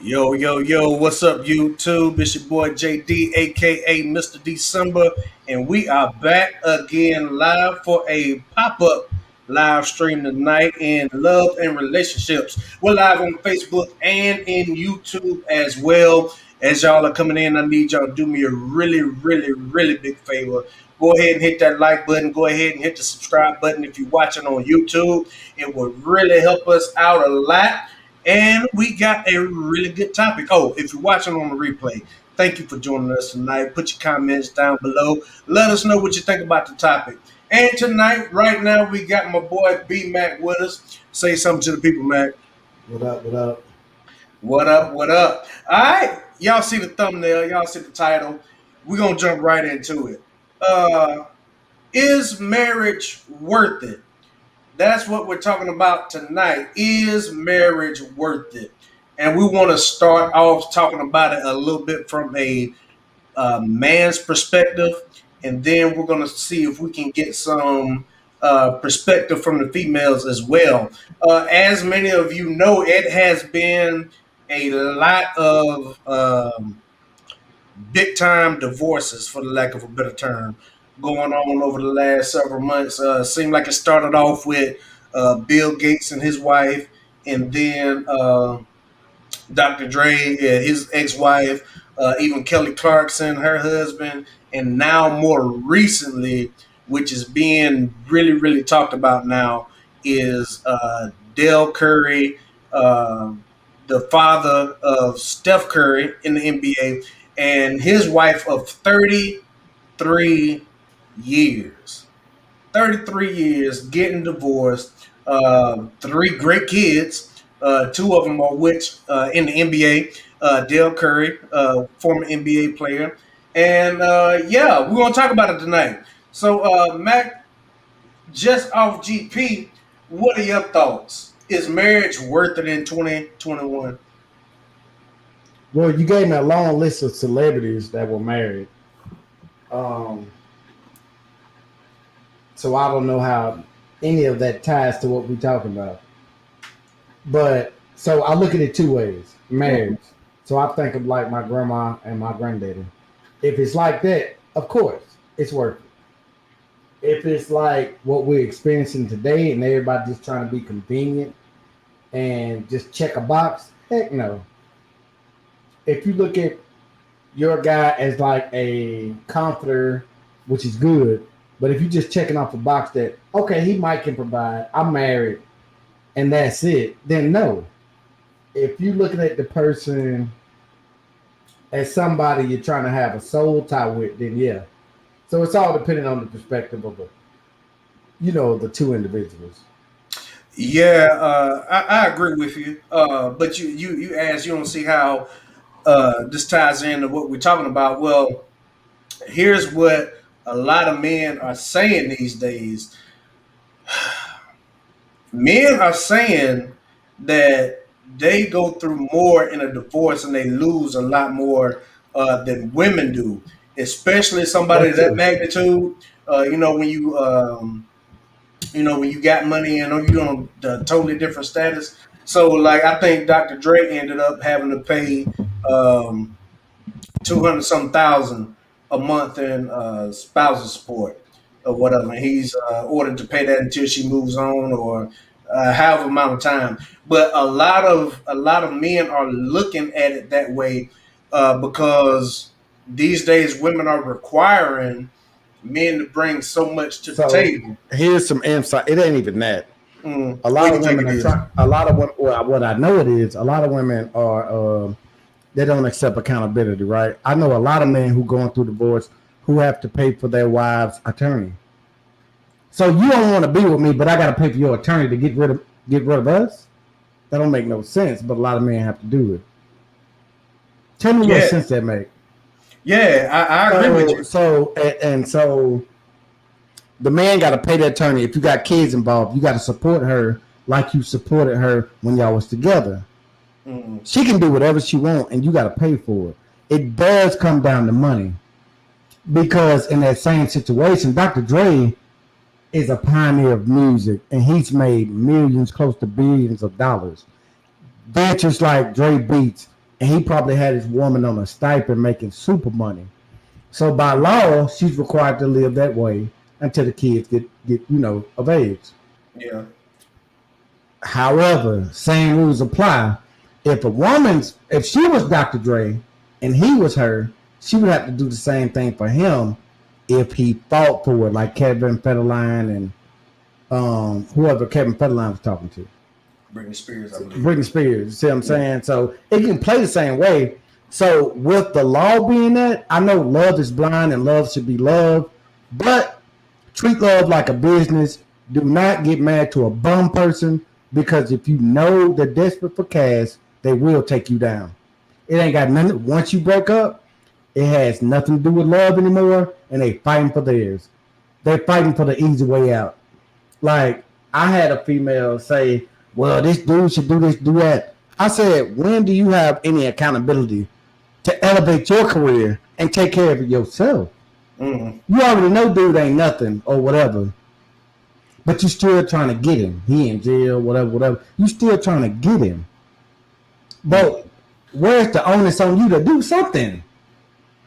Yo, yo, yo, what's up, YouTube? It's your boy JD, aka Mr. December, and we are back again live for a pop up live stream tonight in love and relationships. We're live on Facebook and in YouTube as well. As y'all are coming in, I need y'all to do me a really big favor. Go ahead and hit that like button. Go ahead and hit the subscribe button if you're watching on YouTube. It would really help us out a lot. And we got a really good topic. Oh, if you're watching on the replay, thank you for joining us tonight. Put your comments down below. Let us know what you think about the topic. And tonight, right now, we got my boy B Mac with us. Say something to the people, Mac. What up? What up? What up? What up? All right. Y'all see the thumbnail. Y'all see the title. We're going to jump right into it. Is marriage worth it? That's what we're talking about tonight. Is marriage worth it? And we want to start off talking about it a little bit from a man's perspective, and then we're going to see if we can get some perspective from the females as well. As many of you know, it has been a lot of big time divorces, for the lack of a better term, going on over the last several months. Seemed like it started off with Bill Gates and his wife, and then Dr. Dre, his ex-wife, even Kelly Clarkson, her husband, and now more recently, which is being really talked about now, is Dell Curry, the father of Steph Curry in the NBA, and his wife of 33 years. 33 years getting divorced. Three great kids. Two of them are which in the NBA. Dell Curry, former NBA player. And yeah, we're going to talk about it tonight. So, Mac, just off GP, what are your thoughts? Is marriage worth it in 2021? Well, you gave me a long list of celebrities that were married. So I don't know how any of that ties to what we're talking about. But so I look at it two ways. Marriage. So I think of like my grandma and my granddaddy. If it's like that, of course, it's worth it. If it's like what we're experiencing today and everybody just trying to be convenient and just check a box, heck no. If you look at your guy as like a comforter, which is good, but if you're just checking off a box that, okay, he might can provide, I'm married, and that's it, then no. If you're looking at the person as somebody you're trying to have a soul tie with, then yeah. So it's all depending on the perspective of the two individuals. Yeah, I agree with you. But you asked, you don't see how this ties into what we're talking about. Well, here's what a lot of men are saying these days. Men are saying that they go through more in a divorce and they lose a lot more than women do, especially somebody of that magnitude. When you got money and you're on a totally different status. So, like, I think Dr. Dre ended up having to pay 200 some thousand a month in spousal support or whatever. And he's ordered to pay that until she moves on or however amount of time. But a lot of men are looking at it that way because these days women are requiring men to bring so much to the table. Here's some insight. It ain't even that. A lot of women are trying. A lot of women. Well, what I know it is. A lot of women are. They don't accept accountability, right? I know a lot of men who going through divorce who have to pay for their wives' attorney. So you don't want to be with me, but I got to pay for your attorney to get rid of us. That don't make no sense. But a lot of men have to do it. Tell me what sense that make. Yeah, I agree with you. So the man got to pay the attorney. If you got kids involved, you got to support her like you supported her when y'all was together. Mm-hmm. She can do whatever she wants, and you got to pay for it. It does come down to money because in that same situation, Dr. Dre is a pioneer of music, and he's made millions, close to billions of dollars. Ventures like Dre Beats and he probably had his woman on a stipend making super money. So by law, she's required to live that way until the kids get of age. Yeah. However, same rules apply. If she was Dr. Dre and he was her, she would have to do the same thing for him if he fought for it, like Kevin Federline and whoever Kevin Federline was talking to. Britney Spears, I believe. Britney Spears, see what I'm Yeah. saying? So it can play the same way. So with the law being that, I know love is blind and love should be love, but treat love like a business. Do not get mad to a bum person because if you know they're desperate for cash, they will take you down. It ain't got nothing. Once you break up, it has nothing to do with love anymore, and they fighting for theirs. They're fighting for the easy way out. Like I had a female say, "Well, this dude should do this, do that." I said, "When do you have any accountability to elevate your career and take care of it yourself? Mm. You already know dude ain't nothing or whatever, but you still trying to get him. He in jail, whatever, whatever. You still trying to get him. But where's the onus on you to do something?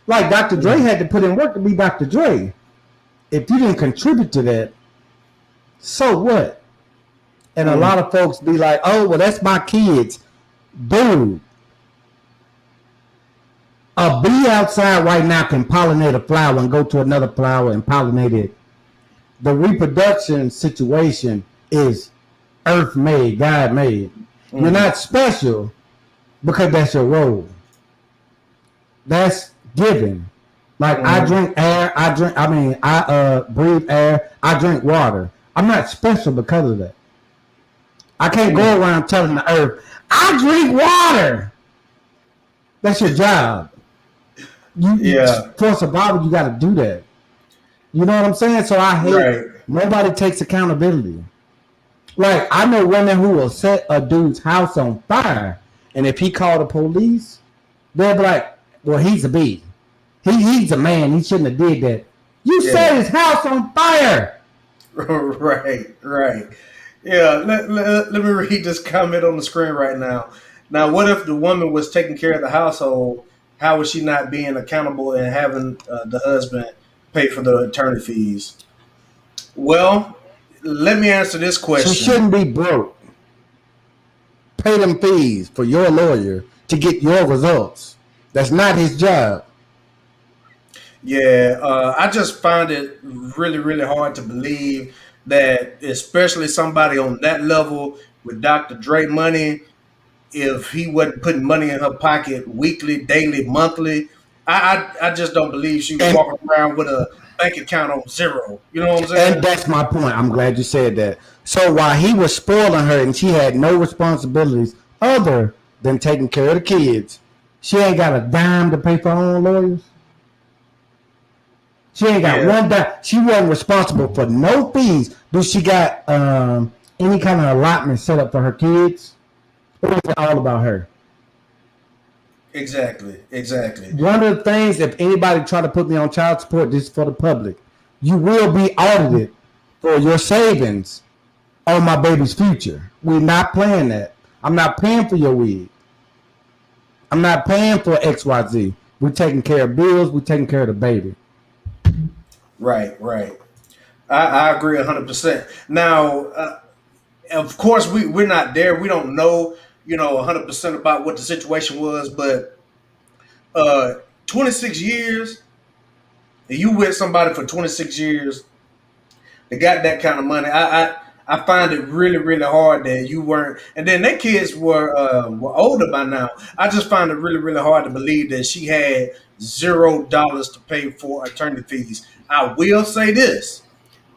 Like Dr. Dre had to put in work to be Dr. Dre. If you didn't contribute to that, so what?" And a lot of folks be like, "Oh, well, that's my kids." Dude, a bee outside right now can pollinate a flower and go to another flower and pollinate it. The reproduction situation is earth made, God made. You're not special because that's your role. That's given. Like I drink air, I breathe air, I drink water. I'm not special because of that. I can't go around telling the earth, I drink water. That's your job. You for survival, you got to do that. You know what I'm saying? So I hate nobody takes accountability. Like I know women who will set a dude's house on fire, and if he called the police, they'll be like, "Well, he's a bee. He's a man. He shouldn't have did that." You set his house on fire. Right. Yeah, let me read this comment on the screen right now. Now, what if the woman was taking care of the household? How was she not being accountable and having the husband pay for the attorney fees? Well, let me answer this She question. shouldn't be broke. Pay them fees for your lawyer to get your results. That's not his job. Yeah, I just find it really, really hard to believe that, especially somebody on that level with Dr. Dre money, if he wasn't putting money in her pocket weekly, daily, monthly, I just don't believe she was And walking around with a bank account on zero. You know what I'm and saying? that's my point. I'm glad you said that. So while he was spoiling her and she had no responsibilities other than taking care of the kids, she ain't got a dime to pay for her own lawyers. She ain't got Yeah, one dime. She wasn't responsible for no fees. Do she got any kind of allotment set up for her kids? Or is it all about her? exactly. One of the things, if anybody try to put me on child support, this is for the public. You will be audited for your savings on my baby's future. We're not playing that. I'm not paying for your wig. I'm not paying for XYZ. We're taking care of bills. We're taking care of the baby. Right. I agree 100%. Now, of course, we're not there. We don't know, 100% about what the situation was, but 26 years, and you with somebody for 26 years, they got that kind of money. I find it really, really hard that you weren't, and then their kids were older by now. I just find it really, really hard to believe that she had $0 to pay for attorney fees. I will say this.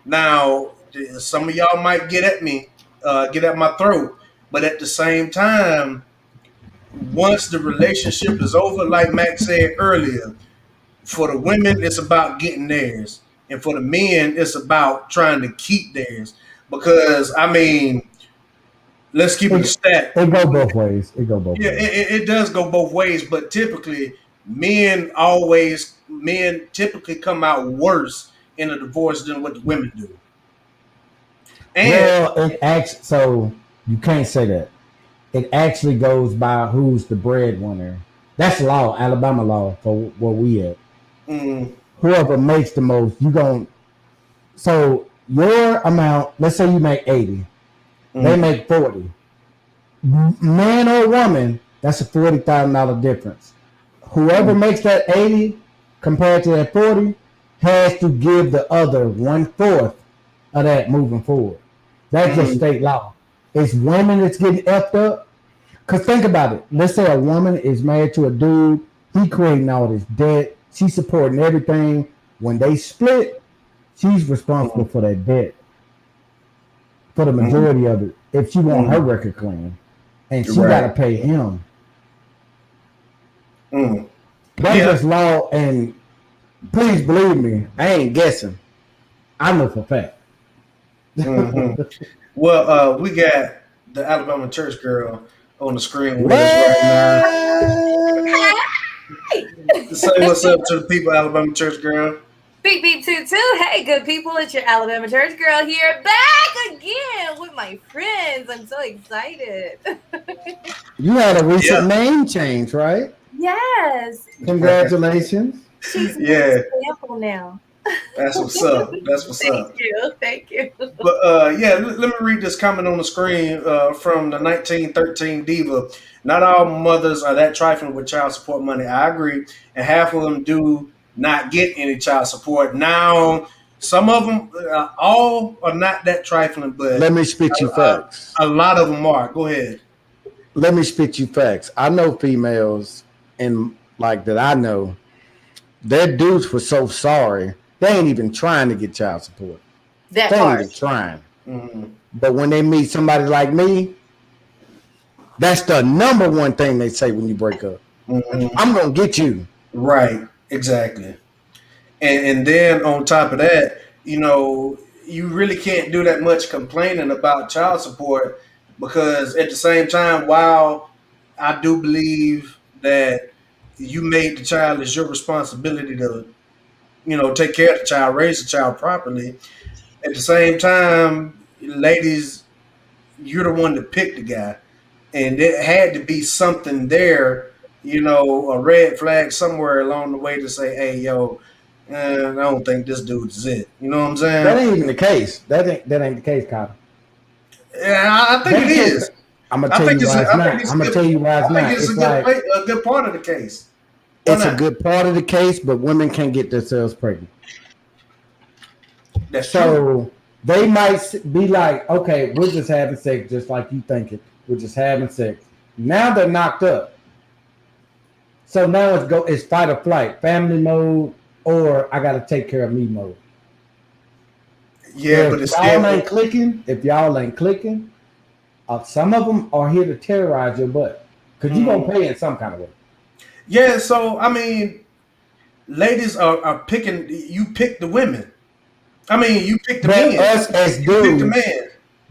Now, some of y'all might get at me, get at my throat, but at the same time, once the relationship is over, like Max said earlier, for the women, it's about getting theirs, and for the men, it's about trying to keep theirs. Because I mean, let's keep it a It, stat. it go both ways. It go both Yeah, ways. it does go both ways, but typically, men typically come out worse in a divorce than what the women do. And Well, it acts so you can't say that. It actually goes by who's the breadwinner. That's law, Alabama law for where we at. Mm, Whoever makes the most, you going so your amount, let's say you make 80, they mm, make 40. Man or woman, that's a $40,000 difference. Whoever mm, makes that 80 compared to that 40 has to give the other 1/4 of that moving forward. That's just mm, state law. It's women that's getting effed up. Cause think about it. Let's say a woman is married to a dude. He creating all this debt. She's supporting everything. When they split, she's responsible mm, for that debt for the mm, majority of it. If she want her mm. record clean, and she got to Right. pay him. Mm. That's Yeah. just law. And please believe me, I ain't guessing. I know for a fact. Hmm. Well, we got the Alabama church girl on the screen with us right now. What? Hey! Say what's up to the people, Alabama church girl. Beep beep toot toot. Hey, good people, it's your Alabama church girl here, back again with my friends. I'm so excited. You had a Yeah. recent name change, right? Yes, Congratulations. she's Miss Yeah. Example now. That's what's up. That's what's Thank up. you, thank you. But yeah, let me read this comment on the screen from the 1913 diva. Not all mothers are that trifling with child support money. I agree, and half of them do not get any child support. Now, some of them, all are not that trifling, but Let me spit you a, facts. a lot of them are. Go ahead. Let me spit you facts. I know females and like that I know, their dudes were so sorry. They ain't even trying to get child support. That They ain't part. even trying. Hmm. But when they meet somebody like me, that's the number one thing they say when you break up. Hmm. I'm gonna get you. Right. Exactly. And then on top of that, you really can't do that much complaining about child support because at the same time, while I do believe that you made the child is your responsibility to, take care of the child, raise the child properly. At the same time, ladies, you're the one that picked the guy, and it had to be something there, a red flag somewhere along the way to say, "Hey, yo, I don't think this dude is it." You know what I'm That saying? ain't even the case. That ain't the case, Kyle. Yeah, I think it That case, is. I'm gonna I tell think you it's. why it's I think not. it's I'm gonna good. tell you why it's I think not. it's It's like a good part of the case. Why it's a not? good part of the case, but women can't get themselves pregnant. That's true. So they might be like, okay, we're just having sex, just like you think it. We're just having sex. Now they're knocked up. So now it's fight or flight, family mode, or I got to take care of me mode. Yeah, but If it's y'all still. ain't clicking, some of them are here to terrorize your butt because you gonna Mm. pay in some kind of way. Yeah, so I mean, ladies are picking. You pick the women. I mean, you pick the But men. us as You pick the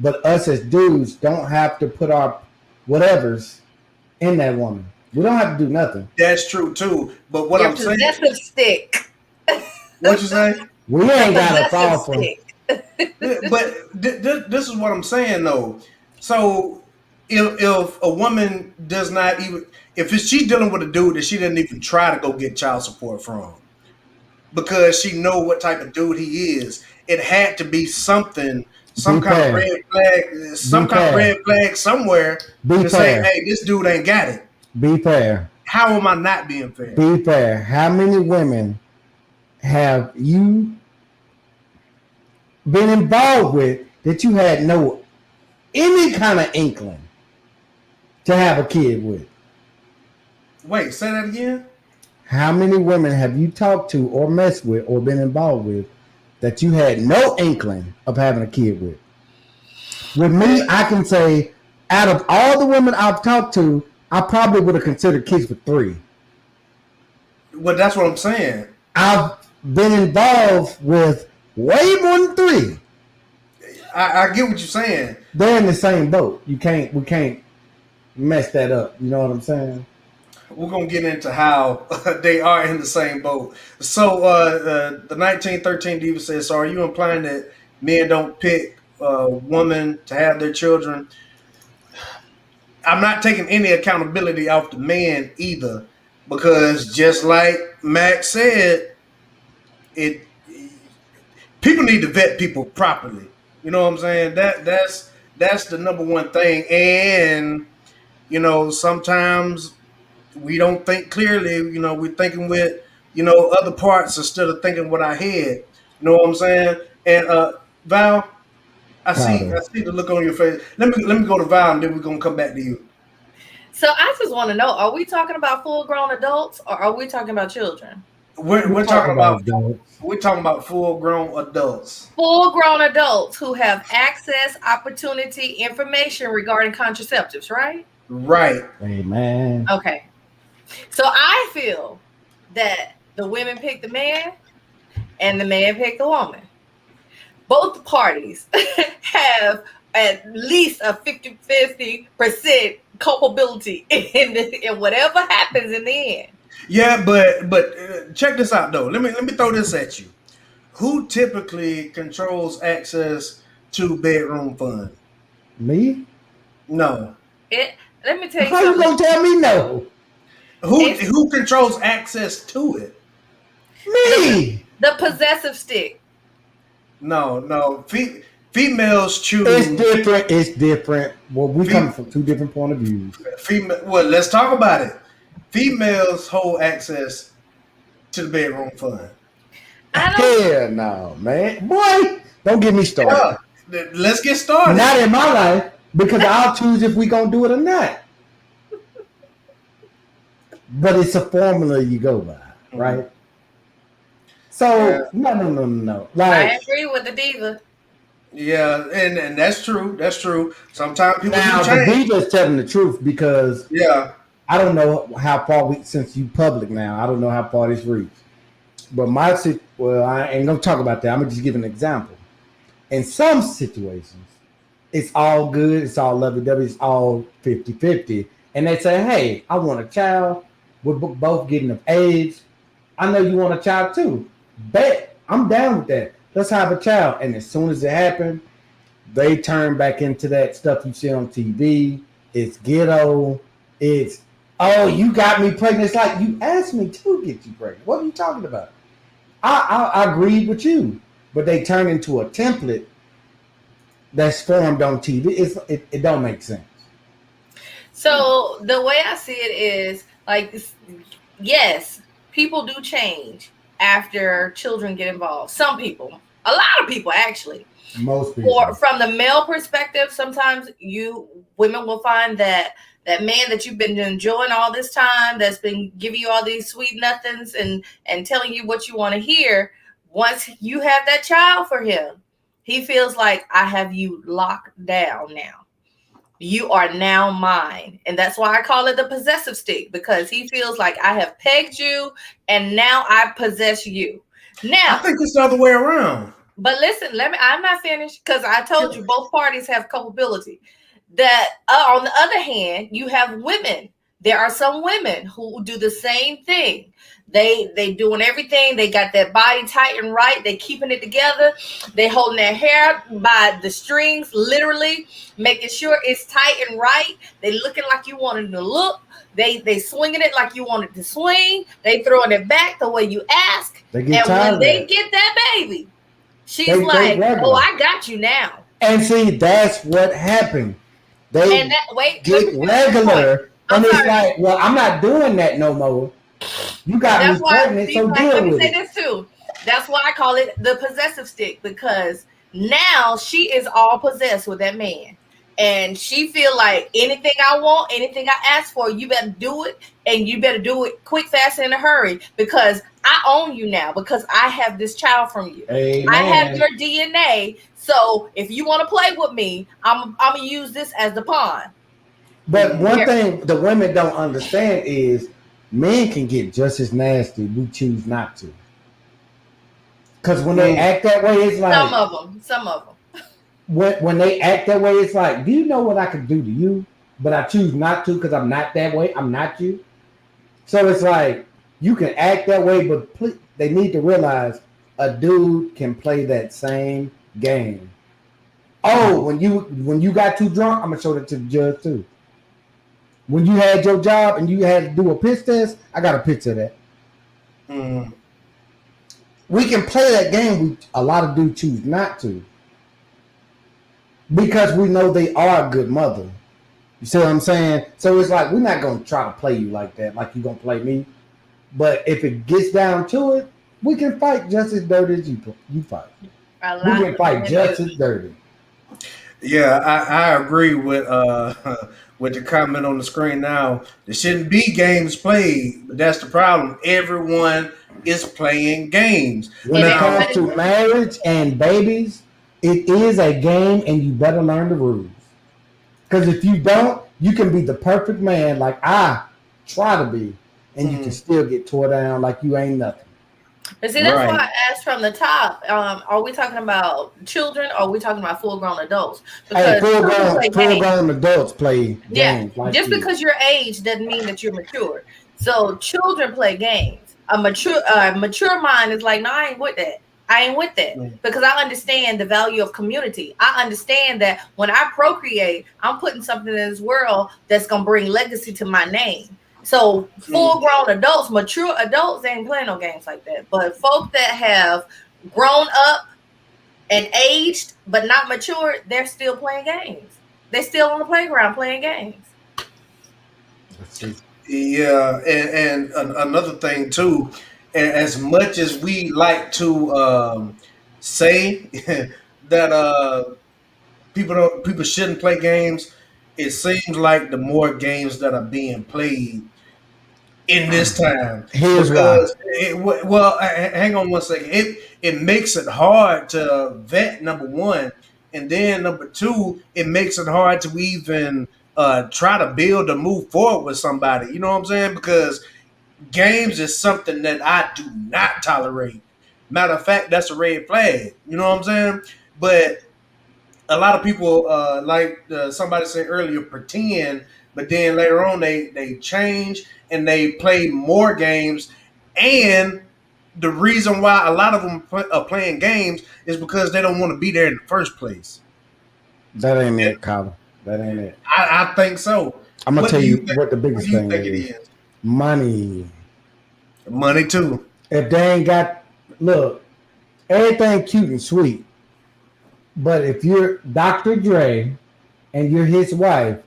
dudes, man. don't have to put our whatevers in that woman. We don't have to do nothing. That's true too. But what Your I'm saying, possessive stick. what you say? We Your ain't got to possessive fall for. stick. Yeah, but this is what I'm saying though. So if a woman does not even if it's, she's dealing with a dude that she didn't even try to go get child support from because she know what type of dude he is, it had to be something, some Be kind of fair. red flag, Be some kind of red fair. flag somewhere Be to say, fair. hey, this dude ain't got it. Be fair. How am I not being fair? Be fair. How many women have you been involved with that you had no any kind of inkling to have a kid with? Wait, say that again. How many women have you talked to or messed with or been involved with that you had no inkling of having a kid with? With Man, me, I can say out of all the women I've talked to, I probably would have considered kids with three. well, that's what I'm saying. I've been involved with way more than three. I get what you're saying. They're in the same boat. We can't mess that up. You know what I'm saying? We're gonna get into how they are in the same boat. So the 1913 diva says, "So are you implying that men don't pick a woman to have their children?" I'm not taking any accountability off the man either, because just like Max said, it people need to vet people properly. You know what I'm saying? That's the number one thing. And sometimes we don't think clearly. We're thinking with other parts instead of thinking with our head. You know what I'm saying? And Val, I Powder. see the look on your face. Let me go to Val, and then we're gonna come back to you. So I just want to know: are we talking about full-grown adults, or are we talking about children? We're, We're we're talking talking about about adults. we're talking about full grown adults. Full-grown adults who have access, opportunity, information regarding contraceptives, right? Right. Amen. Okay. So I feel that the women pick the man and the man pick the woman. Both parties have at least a 50% culpability in whatever happens in the end. Yeah, but check this out though. Let me throw this at you. Who typically controls access to bedroom fun? Me? No. It, let me tell you How you something. gonna tell me no? Who It's who controls access to it? the Me. the possessive stick. No, no. Females It's choose. different. It's different. Well, we come Fe, from two different point of views. female. Well, let's talk about it. Females hold access to the bedroom fun. I don't. Hell no, man. Boy, don't get me started. Yeah. Let's get started. Not in my life, because I'll choose if we gonna do it or not. But it's a formula you go by, right? Yeah. So no. I Like agree with the diva. Yeah, and that's true. That's true. Sometimes people do now, the change. diva is telling the truth because Yeah. I don't know how far since you public now. I don't know how far this reached. But well, I ain't gonna talk about that. I'm gonna just give an example. In some situations, it's all good, it's all lovey-dovey, it's all 50-50. And they say, hey, I want a child. We're both getting of age. I know you want a child too. Bet. I'm down with that. Let's have a child. And as soon as it happens, they turn back into that stuff you see on TV. It's ghetto. It's, oh, you got me pregnant. It's like, you asked me to get you pregnant. What are you talking about? I agreed with you. But they turn into a template that's formed on TV. It don't make sense. So the way I see it is like, yes, people do change after children get involved. Some people, a lot of people actually. Most Or people. from the male perspective, sometimes women will find that man that you've been enjoying all this time, that's been giving you all these sweet nothings and telling you what you want to hear. Once you have that child for him, he feels like, I have you locked down now. You are now mine. And that's why I call it the possessive stick, because he feels like, I have pegged you and now I possess you. I Now, think it's the other way around. but listen, I'm not finished, because I told you both parties have culpability. That on the other hand, you have women. There are some women who do the same thing. They doing everything. They got their body tight and right. They keeping it together. They holding their hair by the strings, literally making sure it's tight and right. They looking like you wanted to look. They swinging it like you wanted to swing. They throwing it back the way you ask. They get And tired when of they that. get that baby, she's They like, "Oh, regular. I got you now." And see, that's what happened. And They that wait, let get me finish this point. regular, I'm and it's sorry. like, well, I'm not doing that no more. You got That's me why, pregnant, see, so like, let deal me with say it. this too. That's why I call it the possessive stick, because now she is all possessed with that man. And she feel like, anything I want, anything I ask for, you better do it, and you better do it quick, fast, and in a hurry, because I own you now, because I have this child from you. I have Amen. your DNA. So if you want to play with me, I'm gonna use this as the pawn. But one Here, thing the women don't understand is men can get just as nasty. We choose not to. Because when they Mm. act that way, it's some like, of them, some of them. when they act that way, it's like, do you know what I could do to you? But I choose not to because I'm not that way. I'm not you. So it's like, you can act that way, but they need to realize a dude can play that same game. Oh, when you got too drunk, I'm gonna show that to the judge too. When you had your job and you had to do a piss test, I got a picture of that. Mm. We can play that game. A lot of dudes choose not to because we know they are a good mother. You see what I'm saying? So it's like we're not gonna try to play you like that, like you gonna play me. But if it gets down to it, we can fight just as dirty as you fight. A We lot can of fight men do. just as dirty. Yeah, I agree with with the comment on the screen now. There shouldn't be games played, but that's the problem. Everyone is playing games When And it now. comes everybody, to marriage and babies, it is a game, and you better learn the rules. Because if you don't, you can be the perfect man, like I try to be, and you can Mm, still get tore down like you ain't nothing. but see, that's why right. I asked from the top. Are we talking about children or are we talking about full grown adults? Hey, Because children play full games. grown adults play Yeah, games like just kids. because you're age doesn't mean that you're mature. So children play games. A mature mind is like, no, I ain't with that. I ain't with that Mm, because I understand the value of community. I understand that when I procreate, I'm putting something in this world that's gonna bring legacy to my name. So full mm. grown adults, mature adults, they ain't playing no games like that. But folk that have grown up and aged but not matured, they're still playing games. They're still on the playground playing games. Let's see. Yeah, and another thing too, as much as we like to say that people shouldn't play games, it seems like the more games that are being played in this time, Here's why. because well, hang on one second. It makes it hard to vet, number one, and then number two, it makes it hard to even try to build or move forward with somebody. You know what I'm saying? Because games is something that I do not tolerate. Matter of fact, that's a red flag. You know what I'm saying? But a lot of people, like somebody said earlier, pretend, but then later on they change and they play more games. And the reason why a lot of them are playing games is because they don't want to be there in the first place. That ain't it, Colin. That ain't it. I think so. I'm gonna What tell do you you think? what the What biggest do you thing think it is. is? Money. Money too. If they ain't got look, everything cute and sweet. But if you're Dr. Dre and you're his wife,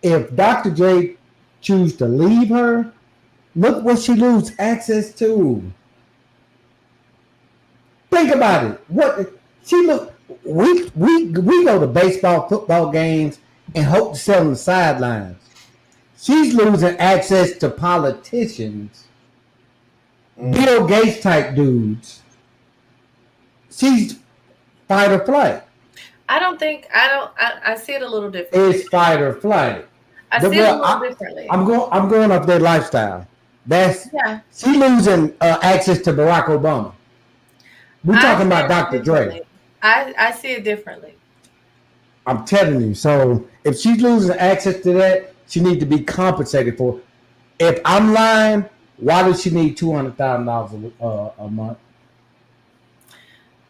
if Dr. Dre choose to leave her, look what she lose access to. Think about it. What she look we go to baseball, football games and hope to sell on the sidelines. She's losing access to politicians, Mm. Bill Gates type dudes. She's fight or flight. I don't think I don't I see it a little differently. It's fight or flight. I The see it a well, little differently. I'm going off their lifestyle. That's Yeah, she losing access to Barack Obama. We I talking see about it Dr. Dre. differently. I see it differently. I'm telling you. So if she's losing access to that, she needs to be compensated for. If I'm lying, why does she need $200,000 a month?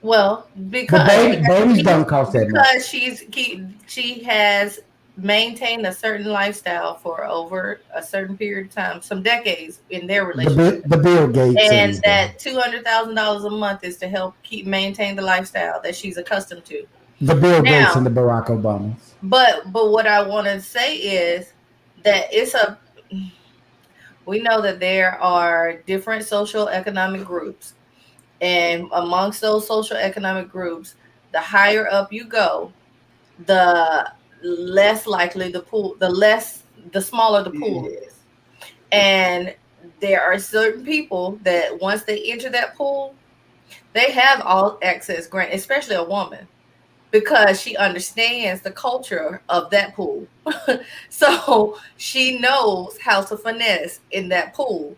Well, The because she has to babies keep don't cost that much. because she has maintained a certain lifestyle for over a certain period of time, some decades in their relationship. The Bill Gates of And these days. that $200,000 a month is to help keep maintain the lifestyle that she's accustomed to. The Bill Gates and Now, the Barack Obamas. but what I want to say is that it's a we know that there are different social economic groups, and amongst those social economic groups, the higher up you go, the less likely the smaller the pool Yeah. is. And there are certain people that once they enter that pool, they have all access grant, especially a woman, because she understands the culture of that pool. So she knows how to finesse in that pool.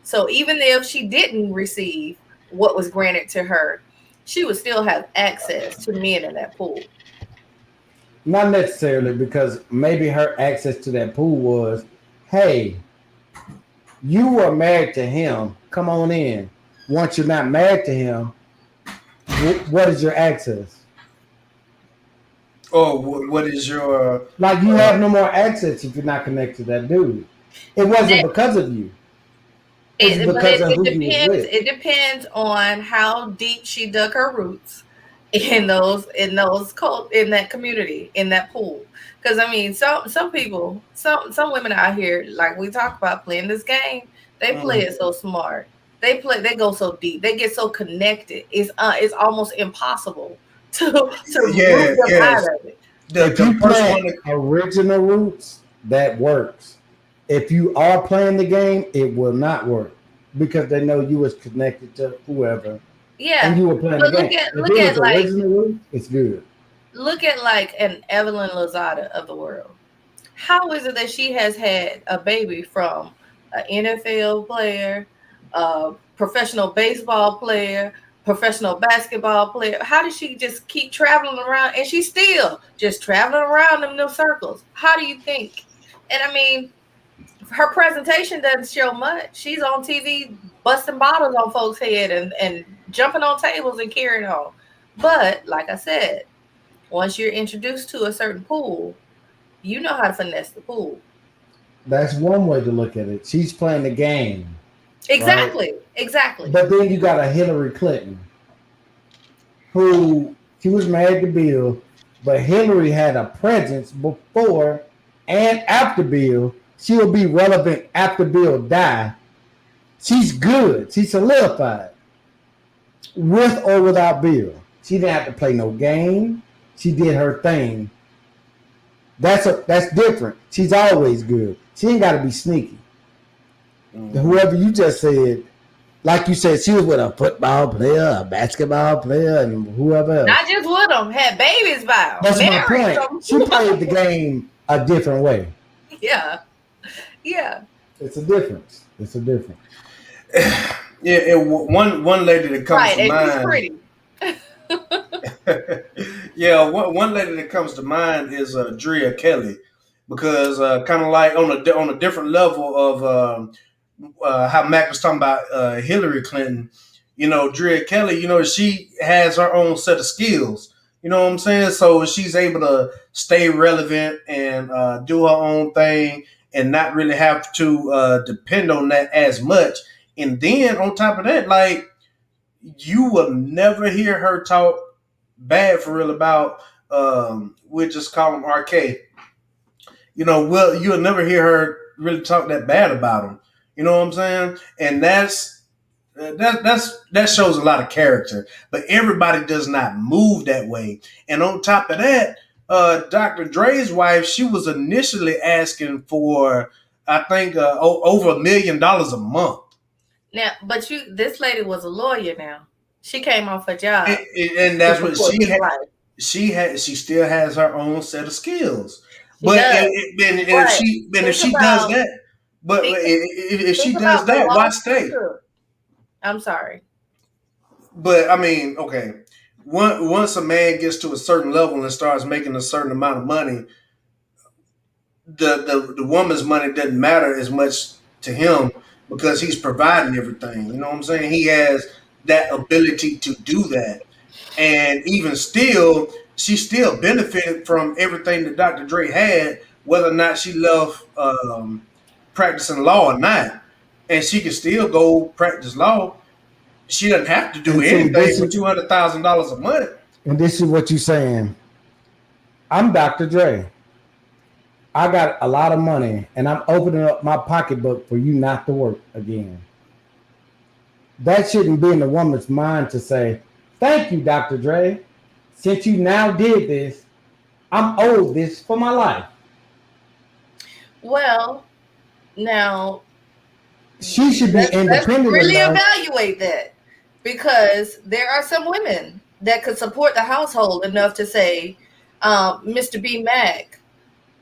So even if she didn't receive what was granted to her, she would still have access to men in that pool. Not necessarily because maybe her access to that pool was, hey, you were married to him. Come on in. Once you're not married to him, what is your access? Oh, what is your Like you have no more access if you're not connected to that dude. It wasn't because of you. It's But because of it who you was depends. with. It depends on how deep she dug her roots in those in that community, in that pool. Because I mean, some people, some women out here, like we talk about playing this game, they play mm, it so smart. They go so deep. They get so connected. It's almost impossible to root yeah, them out yes. of it. If The you first plant one that, original roots, that works. If you are playing the game, it will not work because they know you was connected to whoever and Yeah, you were playing the but game. If look it was at like original roots, it's good. an Evelyn Lozada of the world. How is it that she has had a baby from an NFL player, a professional baseball player, professional basketball player? How does she just keep traveling around and she's still just traveling around in those circles? How do you think? And I mean, her presentation doesn't show much. She's on TV busting bottles on folks' head and jumping on tables and carrying on. But like I said, once you're introduced to a certain pool, you know how to finesse the pool. That's one way to look at it. She's playing the game, right? Exactly. Exactly. But then you got a Hillary Clinton who she was married to Bill, but Hillary had a presence before and after Bill. She'll be relevant after Bill die. She's good. She's solidified with or without Bill. She didn't have to play no game. She did her thing. That's different. She's always good. She ain't got to be sneaky. mhm. Whoever you just said, like you said, she was with a football player, a basketball player, and whoever Not else. just with them, had babies by them, That's my married point. them. She played the game a different way. Yeah. Yeah. It's a difference. It's a difference. Yeah, one lady that comes Right. to And she's mind. pretty. Yeah, one lady that comes to mind is Drea Kelly, because kind of like on a different level of how Mac was talking about Hillary Clinton. Drea Kelly. She has her own set of skills. You know what I'm saying? So she's able to stay relevant and do her own thing, and not really have to depend on that as much. And then on top of that, like, you will never hear her talk bad for real about we'll just call him RK. Well, you'll never hear her really talk that bad about him. You know what I'm saying? And that shows a lot of character. But everybody does not move that way. And on top of that, Dr. Dre's wife, she was initially asking for, I think, over $1 million a month. Now, but this lady was a lawyer now. She came off her job And to that's what support this life. she still has her own set of skills. She But does. But if think she does about that, but think if think she does about the that, why loss she stay? took. I'm sorry. But I mean, okay, once a man gets to a certain level and starts making a certain amount of money, the woman's money doesn't matter as much to him, because he's providing everything. You know what I'm saying? He has that ability to do that. And even still, she still benefited from everything that Dr. Dre had, whether or not she loved practicing law or not. And she can still go practice law. She doesn't have to do And see, anything this for is $200,000 a month. what you're saying. I'm Dr. Dre. I got a lot of money, and I'm opening up my pocketbook for you not to work again. That shouldn't be in the woman's mind to say, "Thank you, Dr. Dre. Since you now did this, I'm owed this for my life." Well, now She should be let's independent really enough. evaluate that, because there are some women that could support the household enough to say, Mr. B. Mac,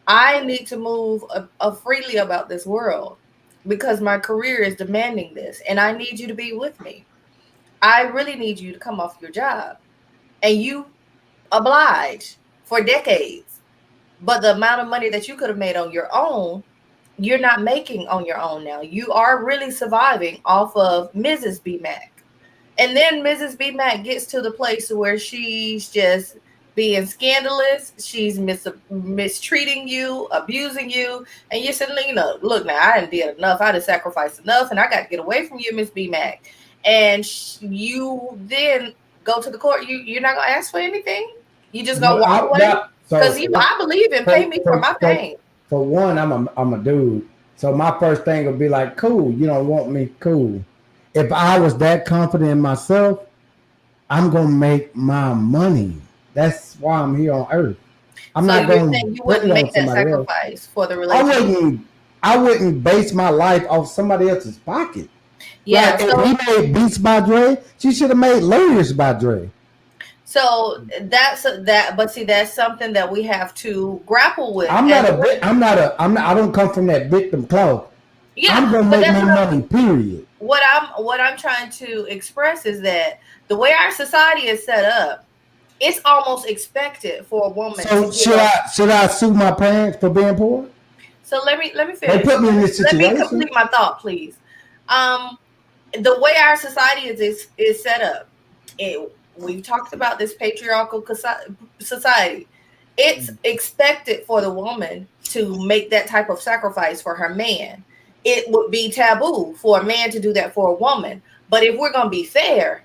I need to move freely about this world because my career is demanding this, and I need you to be with me. I really need you to come off your job, and you oblige for decades. But the amount of money that you could have made on your own, you're not making on your own now. You are really surviving off of Mrs. B. Mac. And then Mrs. B. Mac gets to the place where she's just being scandalous. She's mistreating you, abusing you, and you're saying, look now, I done did enough. I done sacrificed enough, and I got to get away from you, Miss B Mac. And you then go to the court. You're not gonna ask for anything. You just gonna walk away because I believe in pay me for my pain. For one, I'm a dude, so my first thing would be like, cool. You don't want me, cool. If I was that confident in myself, I'm gonna make my money. That's why I'm here on earth. I'm so not going. You wouldn't make that sacrifice else. For the relationship. I wouldn't base my life off somebody else's pocket. Yeah. Like, if he made Beats by Dre, she should have made Lawyers by Dre. So that's that. But see, that's something that we have to grapple with. I don't come from that victim cloth. Yeah, I'm gonna make my money. Period. What I'm trying to express is that the way our society is set up, it's almost expected for a woman. So should I sue my parents for being poor? So let me finish. They put me in this situation. Let me complete my thought, please. The way our society is set up, we've talked about this patriarchal society. It's expected for the woman to make that type of sacrifice for her man. It would be taboo for a man to do that for a woman. But if we're going to be fair,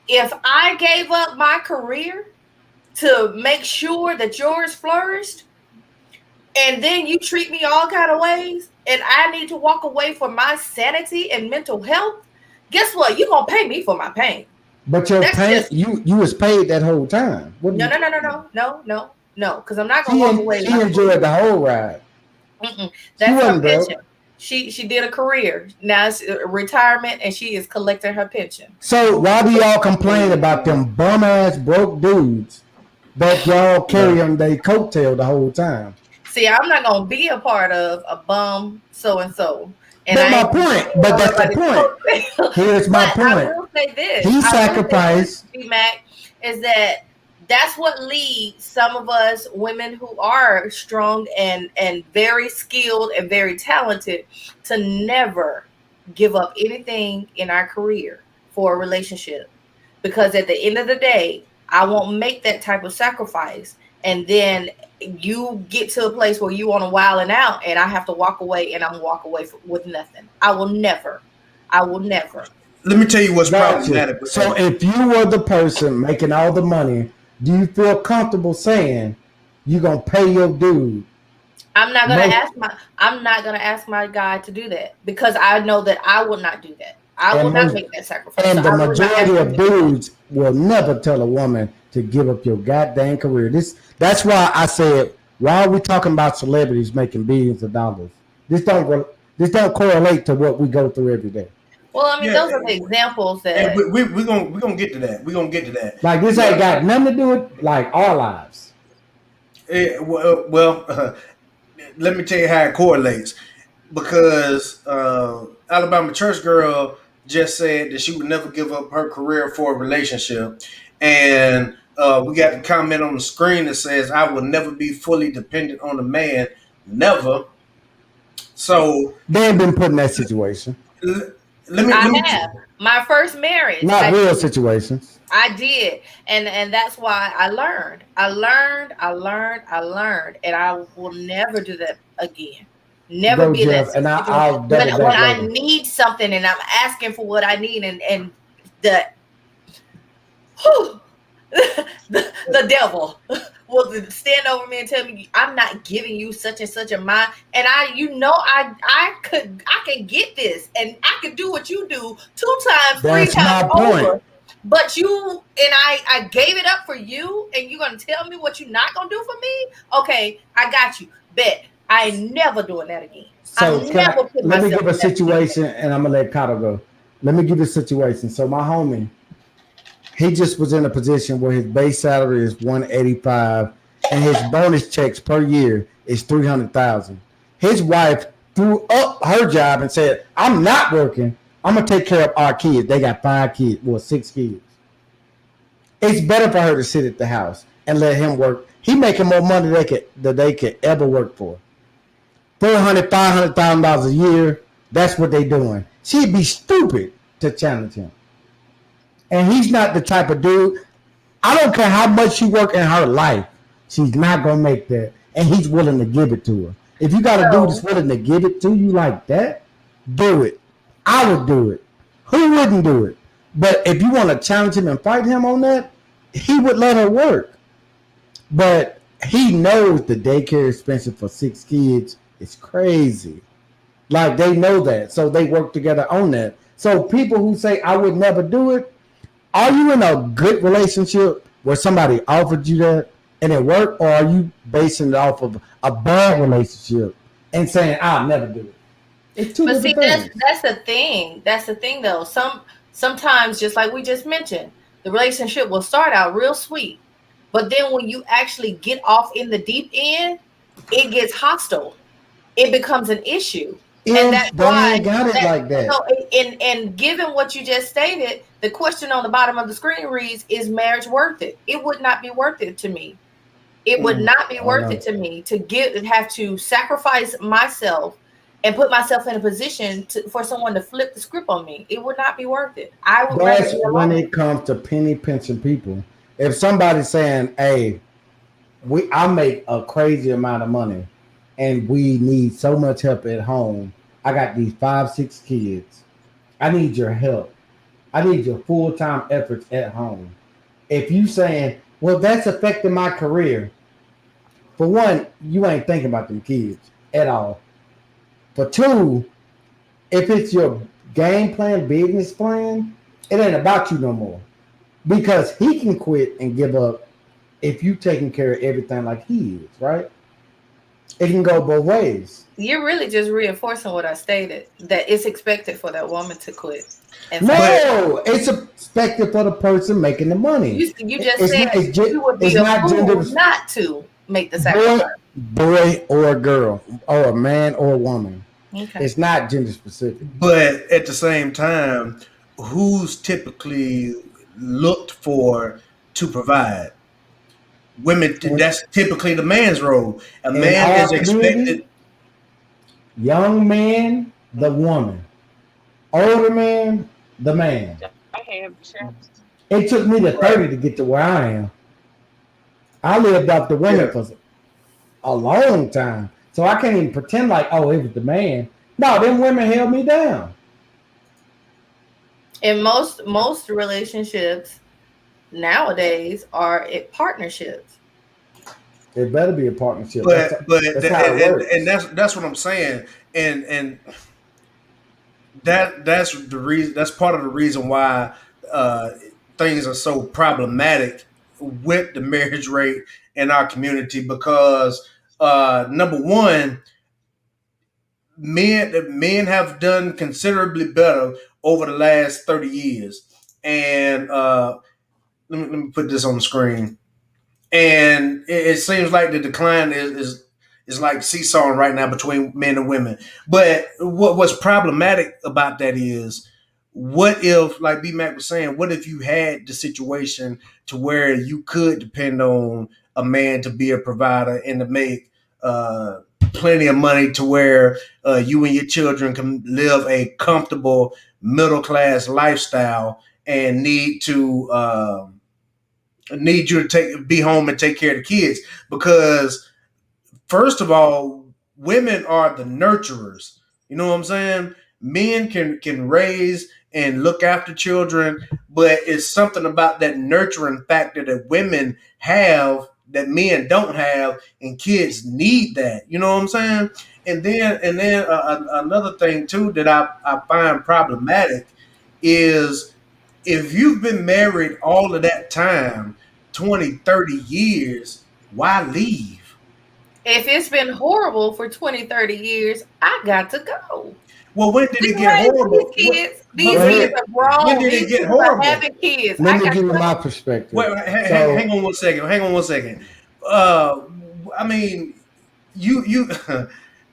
if I gave up my career to make sure that yours flourished, and then you treat me all kind of ways, and I need to walk away from my sanity and mental health, guess what? You're going to pay me for my pain. But your pain, you was paid that whole time. No, because I'm not going to walk away. She enjoyed the whole ride. That's her pension. She did a career. Now it's retirement, and she is collecting her pension. So why do y'all complain about them bum ass broke dudes that y'all carry on their coattail the whole time? See, I'm not gonna be a part of a bum so and so. That's my point. But that's the point. Here's my point. I will say this. He sacrificed. Mac, is that's what leads some of us women who are strong and very skilled and very talented to never give up anything in our career for a relationship. Because at the end of the day, I won't make that type of sacrifice. And then you get to a place where you want to wilding out and I have to walk away, and I'm walk away with nothing. I will never. Let me tell you what's problematic. So if you were the person making all the money, do you feel comfortable saying you're gonna pay your dude? I'm not gonna ask my guy to do that, because I know that I will not do that. I will not make that sacrifice. And the majority of dudes will never tell a woman to give up your goddamn career. That's why I said, why are we talking about celebrities making billions of dollars? This don't correlate to what we go through every day. Well, I mean, those are the examples that we're gonna get to that. We're gonna get to that. Like, this ain't got nothing to do with like our lives. Well, let me tell you how it correlates. Because Alabama church girl just said that she would never give up her career for a relationship, and we got the comment on the screen that says, "I will never be fully dependent on a man, never." So they ain't been put in that situation. I have. My first marriage. Not real situations. I did. And that's why I learned. I learned. And I will never do that again. Never be that. And I'll when I need something and I'm asking for what I need, and the devil will stand over me and tell me, I'm not giving you such and such amount, and I can get this, and I could do what you do 2 times, 3 times over. But I gave it up for you, and you're gonna tell me what you're not gonna do for me? Okay, I got you. Bet I ain't never doing that again. So let me give a situation, and I'm gonna let Kato go. Let me give you a situation. So my homie, he just was in a position where his base salary is $185, and his bonus checks per year is $300,000. His wife threw up her job and said, "I'm not working. I'm gonna take care of our kids." They got 5 kids, well, 6 kids. It's better for her to sit at the house and let him work. He making more money than they could ever work for. $400,000, $500,000 a year. That's what they doing. She'd be stupid to challenge him. And he's not the type of dude. I don't care how much she work in her life, she's not gonna make that, and he's willing to give it to her. If you got a dude that's So, willing to give it to you like that, do it. I would do it. Who wouldn't do it? But if you want to challenge him and fight him on that, he would let her work. But he knows the daycare expensive for 6 kids is crazy. Like they know that, so they work together on that. So people who say I would never do it, are you in a good relationship where somebody offered you that and it worked, or are you basing it off of a bad relationship and saying I'll never do it? It's two but see, different that's things. that's the thing. That's the thing, though. Sometimes, just like we just mentioned, the relationship will start out real sweet, but then when you actually get off in the deep end, it gets hostile. It becomes an issue, and that's If they why ain't got it that. like that, So, in given what you just stated, the question on the bottom of the screen reads, "Is marriage worth it?" It would not be worth it to me. It would not be I don't worth it know. to me to have to sacrifice myself and put myself in a position for someone to flip the script on me. It would not be worth it. I would rather That's be when alone. it comes to penny pinching people. If somebody's saying, "Hey, I make a crazy amount of money, and we need so much help at home. I got these 5, 6 kids. I need your help. I need your full time efforts at home." If you saying, "Well, that's affecting my career," for one, you ain't thinking about them kids at all. For two, if it's your game plan, business plan, it ain't about you no more because he can quit and give up if you taking care of everything like he is, right? It can go both ways. You're really just reinforcing what I stated, that it's expected for that woman to quit and But sacrifice. No, it's expected for the person making the money. You just It's said not. you would be It's a not gender. fool not to make the Boy, sacrifice. boy, or a girl, or a man or a woman. Okay. It's not gender specific. at the same time, who's typically looked for to provide? Women. In, That's typically the man's role. A in man is our expected. community, young man, the woman. Older man, the man. It took me to Right. 30 to get to where I am. I lived off the women Yeah. for a long time. So I can't even pretend like, oh, it was the man. No, them women held me down. And most relationships nowadays are partnerships. It better be a partnership. But That's how it and works. that's what I'm saying. And that's the reason. That's part of the reason why uh, things are so problematic with the marriage rate in our community because number one, men have done considerably better over the last 30 years, and let me put this on the screen. And it seems like the decline is like seesawing right now between men and women. But what's problematic about that is, what if, like B Mac was saying, what if you had the situation to where you could depend on a man to be a provider and to make plenty of money to where you and your children can live a comfortable middle class lifestyle and need you to be home and take care of the kids, because first of all, women are the nurturers. You know what I'm saying? Men can raise and look after children, but it's something about that nurturing factor that women have that men don't have, and kids need that. You know what I'm saying? And then another thing too that I find problematic is, if you've been married all of that time, 20, 30 years, why leave? If it's been horrible for 20, 30 years, I got to go. Well, when did We it get raising these horrible? kids. But These kids are when grown. did These it get kids are horrible? having kids. Let I me got give to you my go. perspective. Wait, hang So on one second. Hang on one second. Uh, I mean, you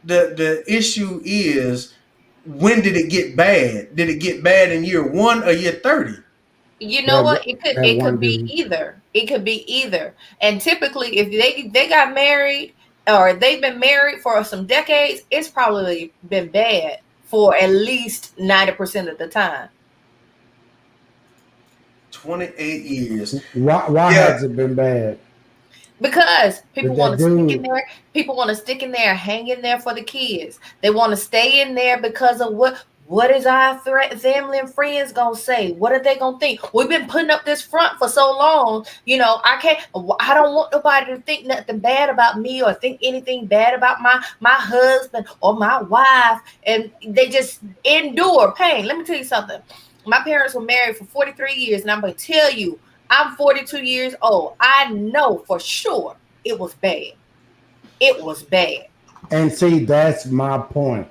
the issue is, when did it get bad? Did it get bad in year one or year 30? You know that what? It could that it one could be dude, either. It could be either. And typically, if they got married or they've been married for some decades, it's probably been bad for at least 90% of the time. 28 years. Why Yeah, has it been bad? Because Did people want that to stick in dude? there. People want to stick in there, hang in there for the kids. They want to stay in there because of what is our family and friends gonna say? What are they gonna think? We've been putting up this front for so long. I can't. I don't want nobody to think nothing bad about me or think anything bad about my husband or my wife. And they just endure pain. Let me tell you something. My parents were married for 43 years, and I'm gonna tell you, I'm 42 years old. I know for sure it was bad. It was bad. And see, that's my point.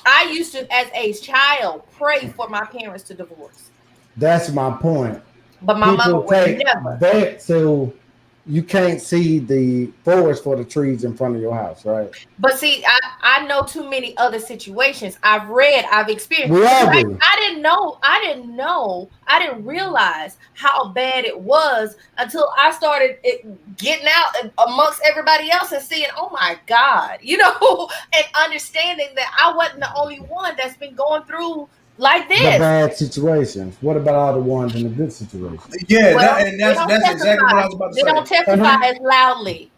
I used to, as a child, pray for my parents to divorce, That's my point. but my mama People would take never. that so you can't see the forest for the trees in front of your house, right? But see, I know too many other situations. I've read, I've experienced, We because all I, do. I didn't know, I didn't know, I didn't realize how bad it was until I started getting out amongst everybody else and seeing, oh my God, and understanding that I wasn't the only one that's been going through like The this. bad situations. What about all the ones in the good situations? yeah, Well, and they that's don't that's exactly what I testify. was about to They don't say. testify Uh-huh. as loudly.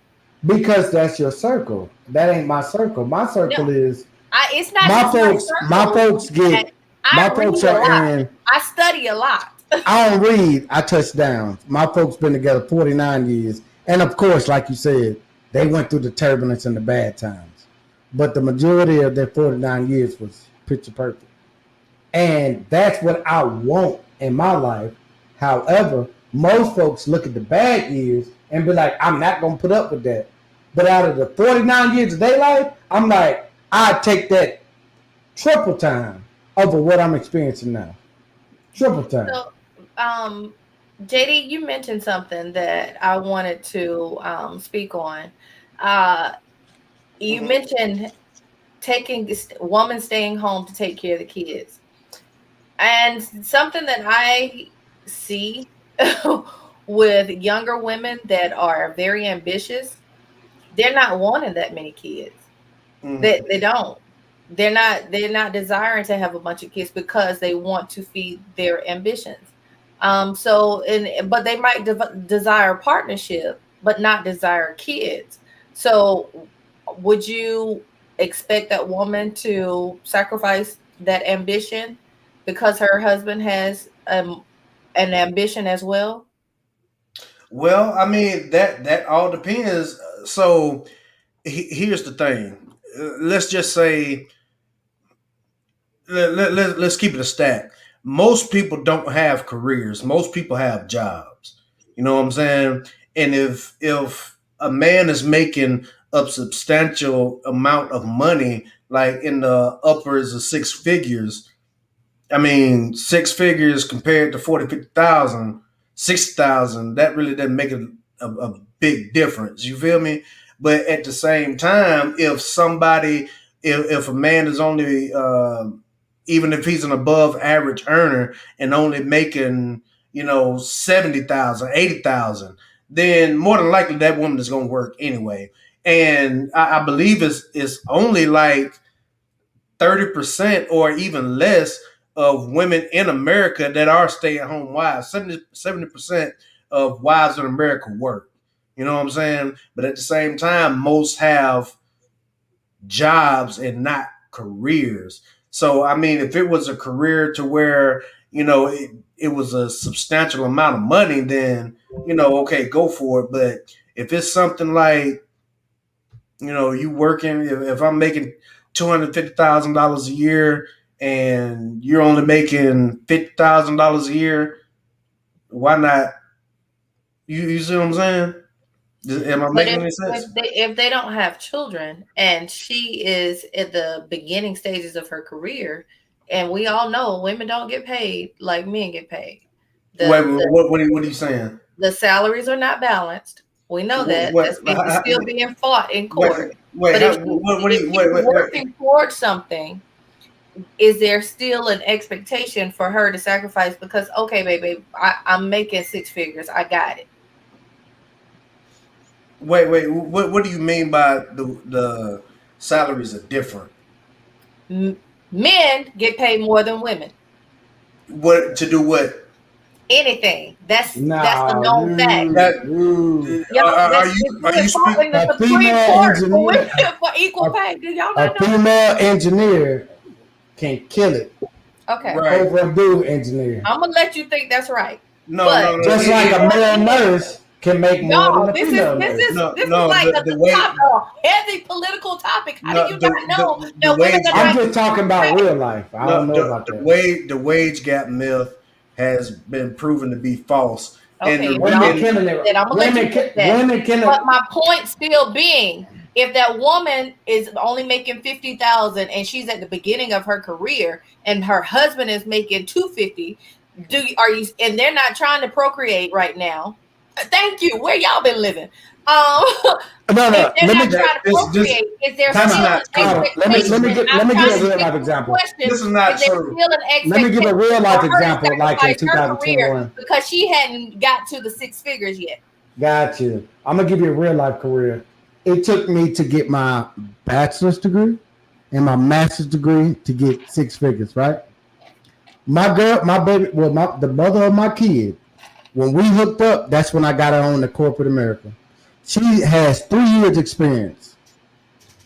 Because that's your circle. That ain't my circle. My No, circle is it's not my just my folks. My circle. folks That get. My I folks read a are lot. in. I study a lot. I don't read. I touch down. My folks been together 49 years, and of course, like you said, they went through the turbulence and the bad times. But the majority of their 49 years was picture perfect, and that's what I want in my life. However, most folks look at the bad years and be like, "I'm not gonna put up with that." But out of the 49 years of their life, I'm like, I take that triple time over what I'm experiencing now. Triple time. So, um, JD, you mentioned something that I wanted to speak on. Uh, you Hmm. mentioned taking this woman staying home to take care of the kids, and something that I see with younger women that are very ambitious, they're not wanting that many kids. Hmm. They don't. They're not desiring to have a bunch of kids because they want to feed their ambitions. But they might desire partnership, but not desire kids. So would you expect that woman to sacrifice that ambition because her husband has an ambition as well? Well, I mean that all depends. So here's the thing. Let's just say let's keep it a stack. Most people don't have careers. Most people have jobs. You know what I'm saying? And if a man is making a substantial amount of money, like in the uppers of six figures, I mean, six figures compared to 40, 50,000, 60,000, that really doesn't make a big difference. You feel me? But at the same time, if a man is only, even if he's an above average earner and only making, 70,000, 80,000, then more than likely that woman is going to work anyway. And I believe it's only like 30% or even less of women in America that are stay at home wives. 70% of wives in America work. You know what I'm saying? But at the same time, most have jobs and not careers. So, I mean, if it was a career to where, it was a substantial amount of money, then, okay, go for it. But if it's something like, you working, if I'm making $250,000 a year and you're only making $50,000 a year, why not? You see what I'm saying? Am I But making if any if sense? they if they don't have children and she is at the beginning stages of her career, and we all know women don't get paid like men get paid. Wait, The the what are you saying? the salaries are not balanced. We know that. What? It's still being fought in Wait, court. wait, But if what do if you she's wait? working towards something, is there still an expectation for her to sacrifice? Because okay, baby, I'm making six figures. I got it. What do you mean by the salaries are different? Men get paid more than women. What to do what? anything. That's a Nah, known fact. That Yo, are that's you it's are been you fought speak? in the a Supreme female Court for women engineer, for equal a, pay. Did y'all a not know that? female engineer can kill it Okay, Right? over a dude engineer. I'm gonna let you think that's right, No, no, but no. Just like a male nurse can make more than y'all, a this is female this nurse. is no, this is no. like The the way top a heavy political topic. How do no you not know the that women wage are I'm gap not just talking equal about pay? real life. I no don't know about that. the wage gap myth has been proven to be false, and Okay, the then Women I'll and killing it. then I'm gonna let you Women, think that. women But killing. my point still being, if that woman is only making 50,000 and she's at the beginning of her career, and her husband is making 250, are you? And they're not trying to procreate right now. Thank you. Where y'all been living? Um, No, if no. they're Let not me. that trying to this procreate, is there Time that's still out. not an Hold true. on. Let me expectation? get. I'm Let me give trying a to real stick life with the example. question. This is not Is there true. still an Let me give a expectation real for life her to example. Like in sacrifice her career 2021. because she hadn't got to the six figures yet? Got you. I'm gonna give you a real life career. It took me to get my bachelor's degree and my master's degree to get six figures. Right. My girl, my baby, well, the mother of my kid. When we hooked up, that's when I got her on the corporate America. She has 3 years experience.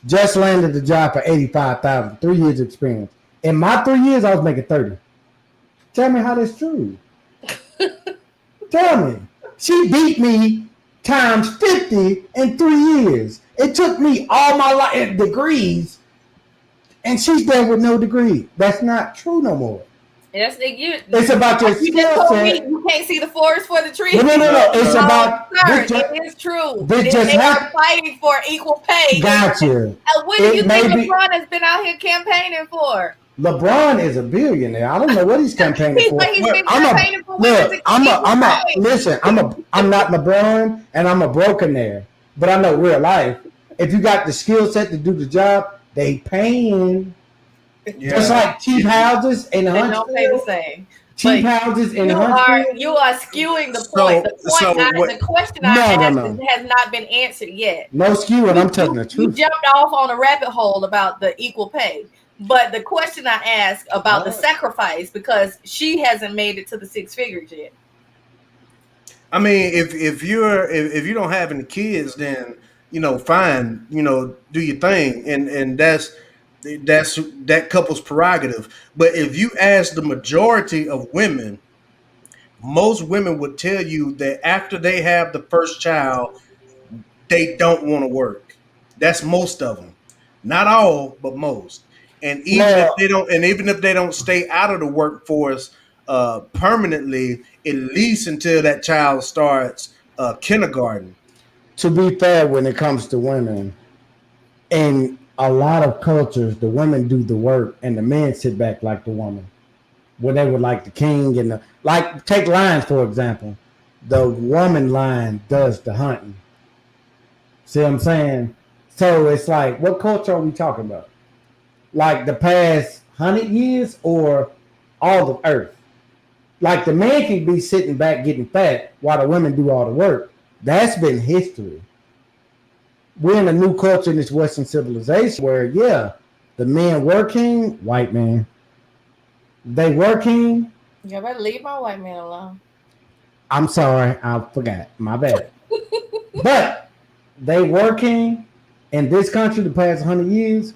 Just landed the job for 85,000. 3 years experience. In my 3 years, I was making 30. Tell me how that's true. Tell me. She beat me times 50 in 3 years. It took me all my life degrees, and she's there with no degree. That's not true no more. That's you. It's about your You just skill told me set. you can't see the forest for the trees. No, no, no, No, no. It's no. about Sir, this. it is true. This just They are happened. fighting for equal pay. Gotcha. What do you It think may be. LeBron has been out here campaigning for? LeBron is a billionaire. I don't know what he's campaigning He's like for. he's What been I'm a campaigning for women to look. get equal pay. Listen. I'm not LeBron, and I'm a brokenaire. But I know real life. If you got the skill set to do the job, they paying. Just Yeah. like cheap houses in They don't pay the Huntsville. same. Cheap But houses in you are Huntsville. you are skewing the point. So so what? The question I No, no, asked no. has not been answered yet. No skewing. I'm telling the You truth. jumped off on a rabbit hole about the equal pay. But the question I asked about the What? sacrifice, because she hasn't made it to the six figures yet. I mean, if you don't have any kids, then fine, do your thing, and that's that couple's prerogative. But if you ask the majority of women, most women would tell you that after they have the first child, they don't want to work. That's most of them. Not all, but most. Well, And even if they don't stay out of the workforce permanently, at least until that child starts kindergarten. to be fair, when it comes to women, in a lot of cultures, the women do the work and the men sit back like the woman. When they were like the king and the like, take lions for example. The woman lion does the hunting. See what I'm saying? So it's like, what culture are we talking about? Like the past 100 years or all of Earth? Like the man can be sitting back getting fat while the women do all the work. That's been history. We're in a new culture in this Western civilization where, yeah, the men working, white man, they working. You better leave my white man alone. I'm sorry, I forgot. My bad. But they working in this country the past 100 years.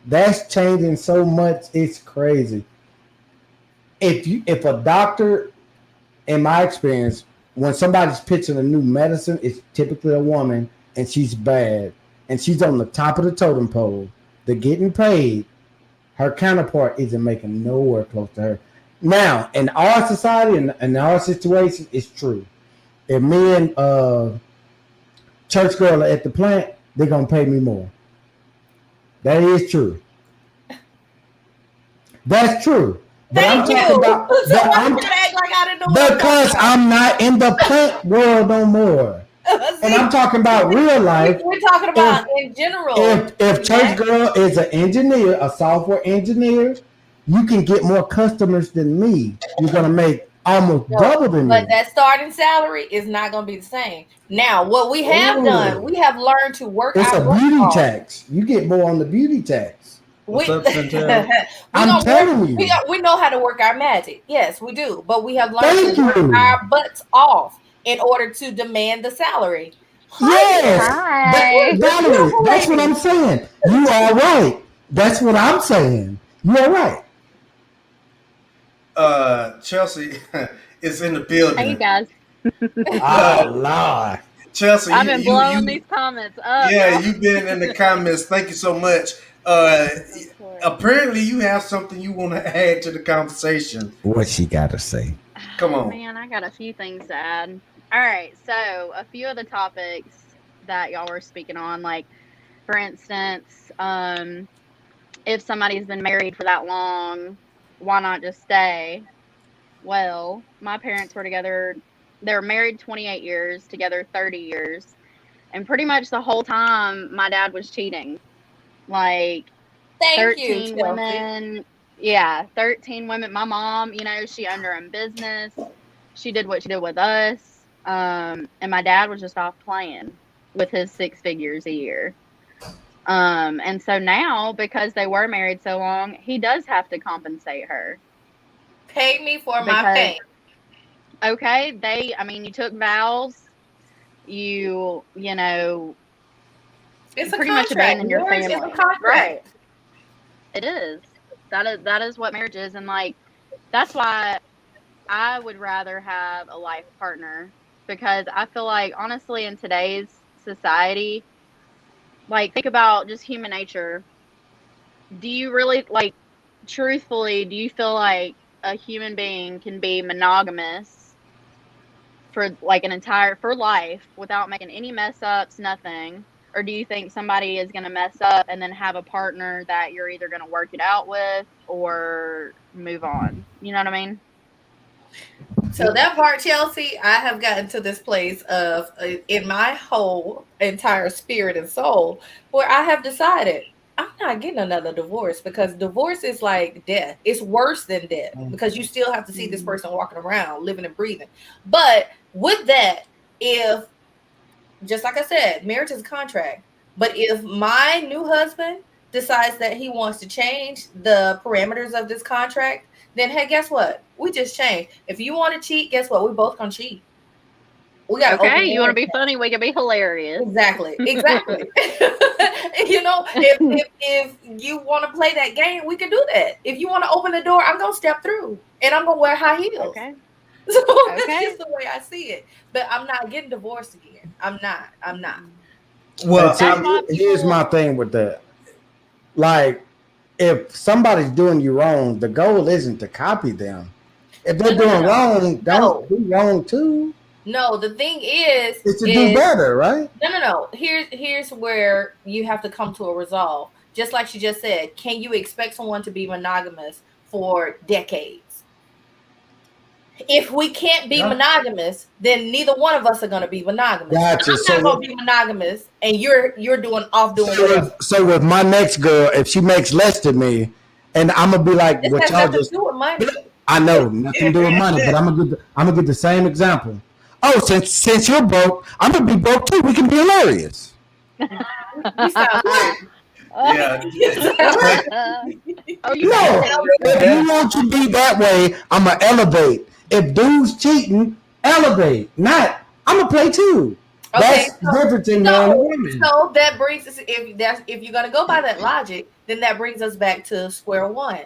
That's changing so much. It's crazy. If a doctor, in my experience, when somebody's pitching a new medicine, it's typically a woman and she's bad and she's on the top of the totem pole. They're getting paid. Her counterpart isn't making nowhere close to her. Now, in our society and in our situation, it's true. If me and church girl are at the plant, they're gonna pay me more. That is true. That's true. But I'm Thank you. talking about. So But why I'm you gotta act like I didn't know what I'm because talking I'm not in the plant world no more, about? and I'm talking about real life. We're talking about in general. If church girl is an engineer, a software engineer, you can get more customers than me. You're gonna make almost No, double than but me. that starting salary is not going to be the same. Now, what we have done, Oh, we have learned to work it's our a butt beauty off. tax. You get more on the beauty tax. We, What's up, Chantel? we I'm gonna work. telling you. We know how to work our magic. Yes, we do. But we have learned Thank to work you. our butts off in order to demand the salary. Hi, Yes, Hi. Valerie, beautiful that's what I'm lady. saying. You are right. That's what I'm saying. You are right. Chelsea is in the Hey, you building. guys. Oh Lord. Chelsea, I've been blowing you these comments up, yeah, y'all. you've been in the comments. Thank you so much. Uh, Of course. apparently, you have something you want to add to the conversation. What she got to say? Come on. Man, I got a few things to add. All right, so a few of the topics that y'all were speaking on, like for instance, if somebody's been married for that long, why not just stay? Well, my parents were together. They were married 28 years, together 30 years, and pretty much the whole time, my dad was cheating. Like Thank you, 13 Chelsea. women. Yeah, 13 women. My mom, she owned her own business. She did what she did with us. And my dad was just off playing with his 6 figures a year. And so now, because they were married so long, he does have to compensate her. Pay me for my Because, pain. okay, you took vows, you It's a pretty much contract. abandoned your Marriage is a family. contract. Right. It is. That is what marriage is. And like, that's why I would rather have a life partner, because I feel like, honestly, in today's society, like, think about just human nature. Do you really, like, truthfully, do you feel like a human being can be monogamous for like for life without making any mess ups, nothing? Or do you think somebody is going to mess up and then have a partner that you're either going to work it out with or move on? You know what I mean? So that part, Chelsea, I have gotten to this place of in my whole entire spirit and soul where I have decided I'm not getting another divorce, because divorce is like death. It's worse than death because you still have to see this person walking around, living and breathing. But with that, if, just like I said, marriage is a contract. But if my new husband decides that he wants to change the parameters of this contract, then hey, guess what? We just changed. If you want to cheat, guess what? We both gonna cheat. We got to open Okay, the you want to door. be funny? We can be hilarious. Exactly, exactly. If you want to play that game, we can do that. If you want to open the door, I'm gonna step through and I'm gonna wear high heels. Okay. So that's Okay. just the way I see it. But I'm not getting divorced again. I'm not. I'm not. And Well, see, That's I'm why here's people. my thing with that. Like, if somebody's doing you wrong, the goal isn't to copy them. If No, they're no, no, doing no. wrong, don't No, do wrong too. no. The thing is, It's to do is better, right? no, no, no. Here's where you have to come to a resolve. Just like she just said, can you expect someone to be monogamous for decades? If we can't be Yeah. monogamous, then neither one of us are going to be monogamous. Gotcha. I'm not going to be monogamous, and you're doing whatever. So with my next girl, if she makes less than me, and I'm gonna be like This what has y'all nothing to just. do with money. I know nothing to do with money, but I'm gonna get the same example. Oh, since you're broke, I'm gonna be broke too. We can be hilarious. You sound great. yeah. You sound Take Oh, you you No, sound funny. if great. you want to be that way, I'm gonna elevate. If dudes cheating, elevate. Not I'm gonna play too. Okay, That's different in man and so woman. so that brings us, if you're gonna go by that logic, then that brings us back to square one.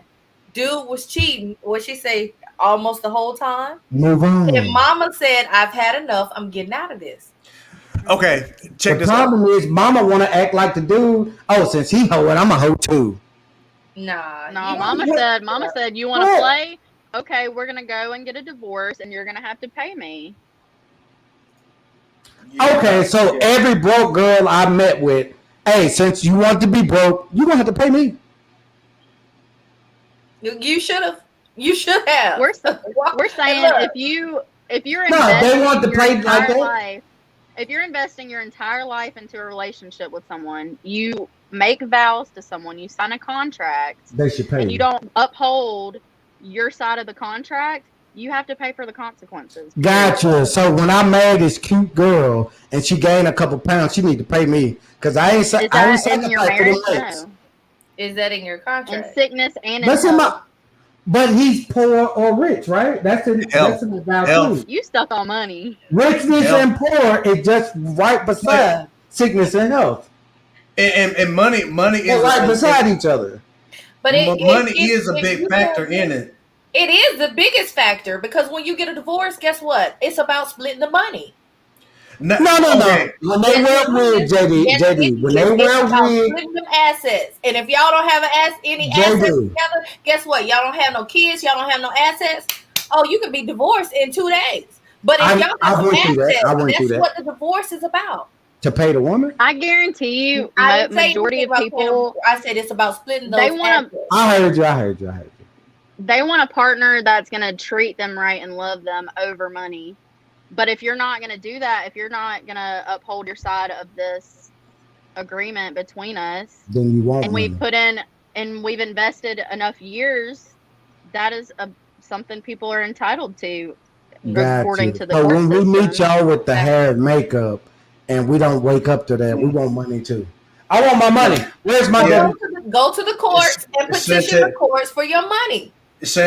Dude was cheating. What she say? Almost the whole time. Move And on. Mama said, "I've had enough. I'm getting out of this." Okay, The check this out. problem is, mama want to act like the dude. Oh, since he hoeing, I'm a hoe too. Nah, No, you Mama need said. to. Mama said, "You want to What? play? Okay, we're gonna go and get a divorce, and you're gonna have to pay me." Yeah, Okay, so yeah. every broke girl I met with, hey, since you want to be broke, you gonna have to pay me. You should have. You should have. We're we're And saying, look, if you're No, if they want investing to your play like entire that, life, if you're investing your entire life into a relationship with someone, you make vows to someone, you sign a contract, they should pay and you me. don't uphold your side of the contract, you have to pay for the consequences. Period. Gotcha. So when I married this cute girl and she gained a couple pounds, she need to pay me because I ain't Is I ain't that in your sacrificed for them marriage? legs. No. Is that in your In contract? sickness and in That's in health. my. But he's poor or rich, right? That's in Health, the vow health, too. You stuck on money. Richness health. and poor is just right But beside sickness and health. and money They're is right beside each other. But money is a if big you factor don't in get, it. it is the biggest factor because when you get a divorce, guess what? It's about splitting the money. No, No, no, okay, no. When they Yes, wear it wig, is. JD, Yes, it JD, when is. they It's wear about wig, splitting them assets. And if y'all don't have any assets JD, together, guess what? Y'all don't have no kids. Y'all don't have no assets. Oh, you can be divorced in 2 days. But if y'all have I some went through that. I assets, went through that's that what the divorce is about. to pay the woman. I guarantee you, I didn't say majority anything of about paying. people, I said it's about splitting they those want assets. I heard you. I heard you. I heard you. a partner that's going to treat them right and love them over money. But if you're not going to do that, if you're not going to uphold your side of this agreement between us, Then you want and we've money. put in and we've invested enough years, that is something people are entitled to Got according you. to the So court when we meet system. y'all with the hair and makeup, and we don't wake up to that, we want money too. I want my money. Where's my So yeah. W? go to the courts and petition the Chantel, courts for your money.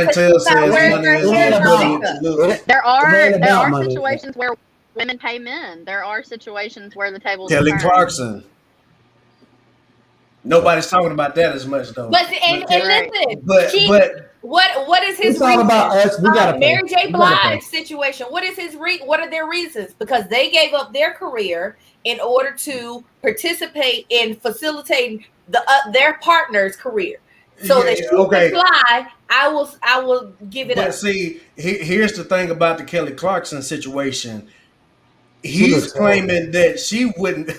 Because Chantel she's not says wearing money her It is hair ain't and what her gets about you what makeup. you lose. it. It There ain't are about money. situations where women pay men. There are situations where the tables are Kelly turned. Clarkson. Nobody's talking about that as much though. But and But Right. listen, but she but what is his It's all about reason? us. We gotta pay. Mary J. We gotta pay. Blige situation. What is what are their reasons? Because they gave up their career in order to participate in facilitating their partner's career, so yeah, that yeah, she can okay. fly. I will give it But up. see, here's the thing about the Kelly Clarkson situation. She He's looks horrible. claiming that she wouldn't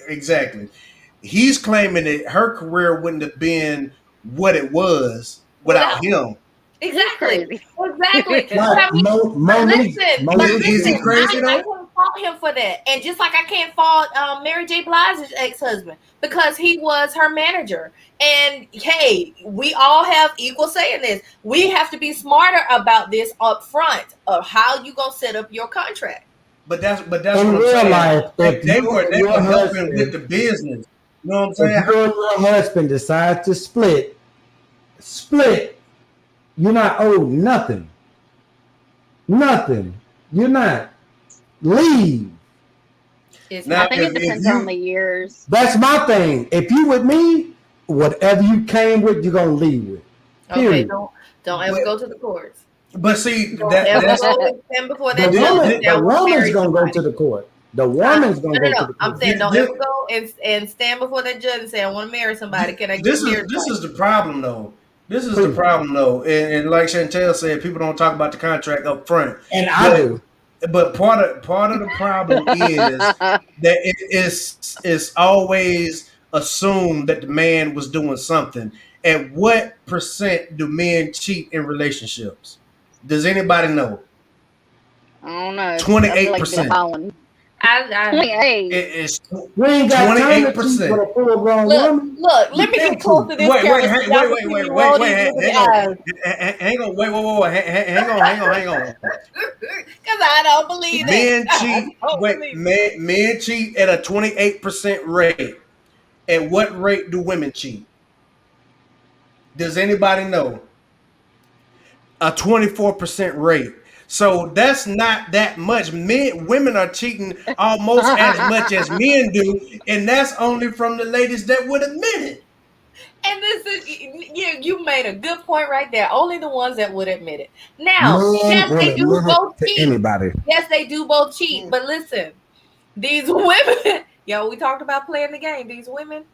exactly. He's claiming that her career wouldn't have been what it was without Without him. He's exactly, crazy. exactly. But Like I mean, but Is he listen, crazy I though? can't fault him for that. And just like I can't fault Mary J. Blige's ex-husband because he was her manager. And hey, we all have equal say in this. We have to be smarter about this up front of how you gonna set up your contract. But that's In what I'm real saying. life, if They you were and they your were helping with husband, the business. You know what I'm if saying? you and your husband decide to split, you're not owed nothing. Nothing. You're not. Leave. It's Now I not think it if depends on the you years. That's my thing. If you with me, whatever you came with, you're gonna leave with. okay. Period. Don't ever but go to the courts. but see Don't that ever that's go and stand before The that judge and woman, say the I want to woman's marry gonna go to somebody. the court. The Huh? woman's gonna go to the I'm court. saying don't this, ever go and stand before that judge and say I want to marry somebody. Can I get this married is twice? the problem though. This is the Please. problem though. And like Chantel said, people don't talk about the contract up front. And I But do. but part of the problem is that it's always assumed that the man was doing something. At what percent do men cheat in relationships? Does anybody know? I don't know. I feel like you've been 28%. following. I 28. It's We ain't got time to cheat with 28%. a full grown look, woman. look. You Let me get can't close cheat. to this Wait, camera wait, so hang, y'all wait, can wait, see me wait, roll wait, these wait, niggas' hang on, eyes. hang on, hang on. Because I don't believe that. Men I cheat. don't Wait, believe it. men cheat at a 28% rate. At what rate do women cheat? Does anybody know? A 24% rate. So that's not that much. Women are cheating almost as much as men do, and that's only from the ladies that would admit it. And this is you made a good point right there. Only the ones that would admit it. Now, Men yes, will they do admit it both to cheat. anybody. Yes, they do both cheat. But listen, these women, we talked about playing the game. These women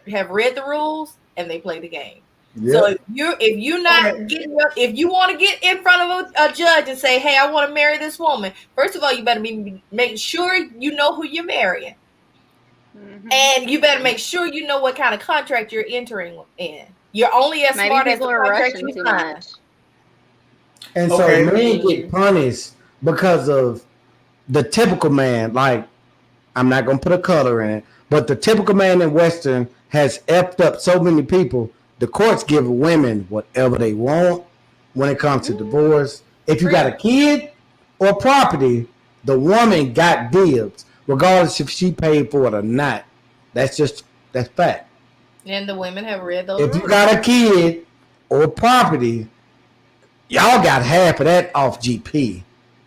have read the rules and they play the game. So Yep. if you not Okay. getting up, if you want to get in front of a judge and say, "Hey, I want to marry this woman," first of all, you better make sure you know who you're marrying, and you better make sure you know what kind of contract you're entering in. You're only as Maybe smart as the people are contract rushing you too sign. much. And so Okay. men get punished because of the typical man. Like, I'm not gonna put a color in it, but the typical man in Western has effed up so many people. The courts give women whatever they want when it comes to divorce. If you got a kid or property, the woman got dibs, regardless if she paid for it or not. That's fact. And the women have read those If you rules. got a kid or property, y'all got half of that off GP.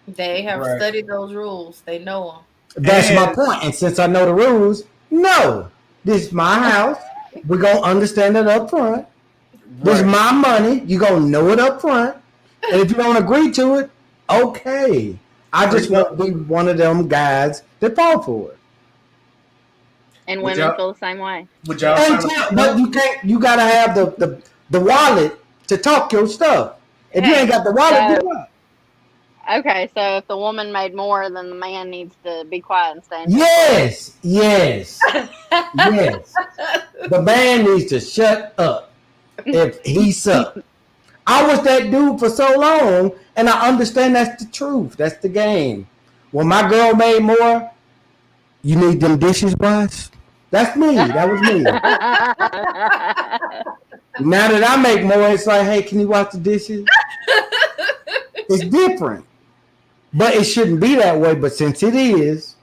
They have Right. studied those rules. They know That's my And point. And since I know the rules, no, this is my house. We're gonna understand it up front. This is right. my money. You're gonna know it up front. And if you don't agree to it, okay. I So just won't be one of them guys that fall for it. And would women y'all feel the same way. would y'all them. sign a But prenup? you can't. You gotta have the wallet to talk your stuff. If you ain't Hey, got the wallet, do So, what? okay, so if the woman made more, then the man needs to be quiet and stay in his place. Yes, yes, yes. The man needs to shut up if he sucks. I was that dude for so long, and I understand that's the truth. That's the game. When my girl made more, you need them dishes washed. That's me. That was me. Now that I make more, it's like, hey, can you wash the dishes? It's different, but it shouldn't be that way. But since it is,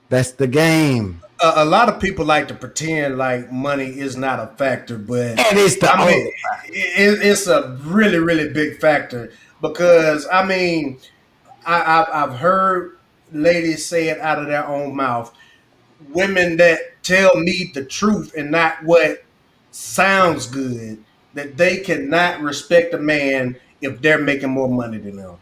that's the game, A lot of people like to pretend like money is not a factor, but and it's the I mean, only. it's a really, really big factor because I mean, I've heard ladies say it out of their own mouth. Women that tell me the truth and not what sounds good, that they cannot respect a man if they're making more money than them.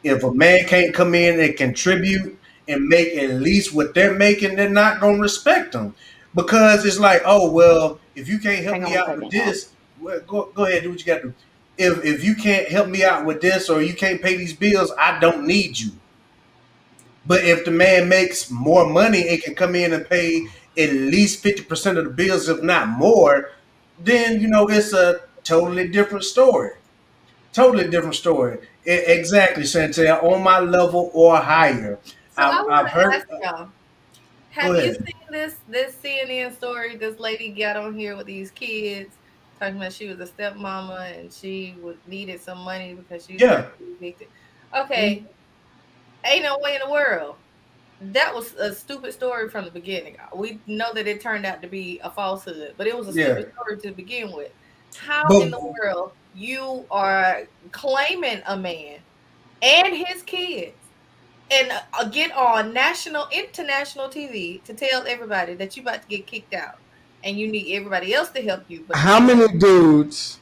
If a man can't come in and contribute and make at least what they're making, they're not gonna respect them because it's like, oh well, if you can't help Hang on me one out with second, y'all. this, well, go ahead, do what you got to do. If you can't help me out with this or you can't pay these bills, I don't need you. But if the man makes more money and can come in and pay at least 50% of the bills, if not more, then it's a totally different story. Totally different story. Exactly, Chantel. On my level or higher. So I I've want to heard. ask y'all: Go have you ahead. seen this CNN story? This lady got on here with these kids talking about she was a stepmama and she would needed some money because she was about Yeah. to be evicted. Okay, ain't no way in the world. That was a stupid story from the beginning. We know that it turned out to be a falsehood, but it was a Yeah. stupid story to begin with. How But in the world you are claiming a man and his kids and get on national, international TV to tell everybody that you about to get kicked out and you need everybody else to help you, but you How can't. many dudes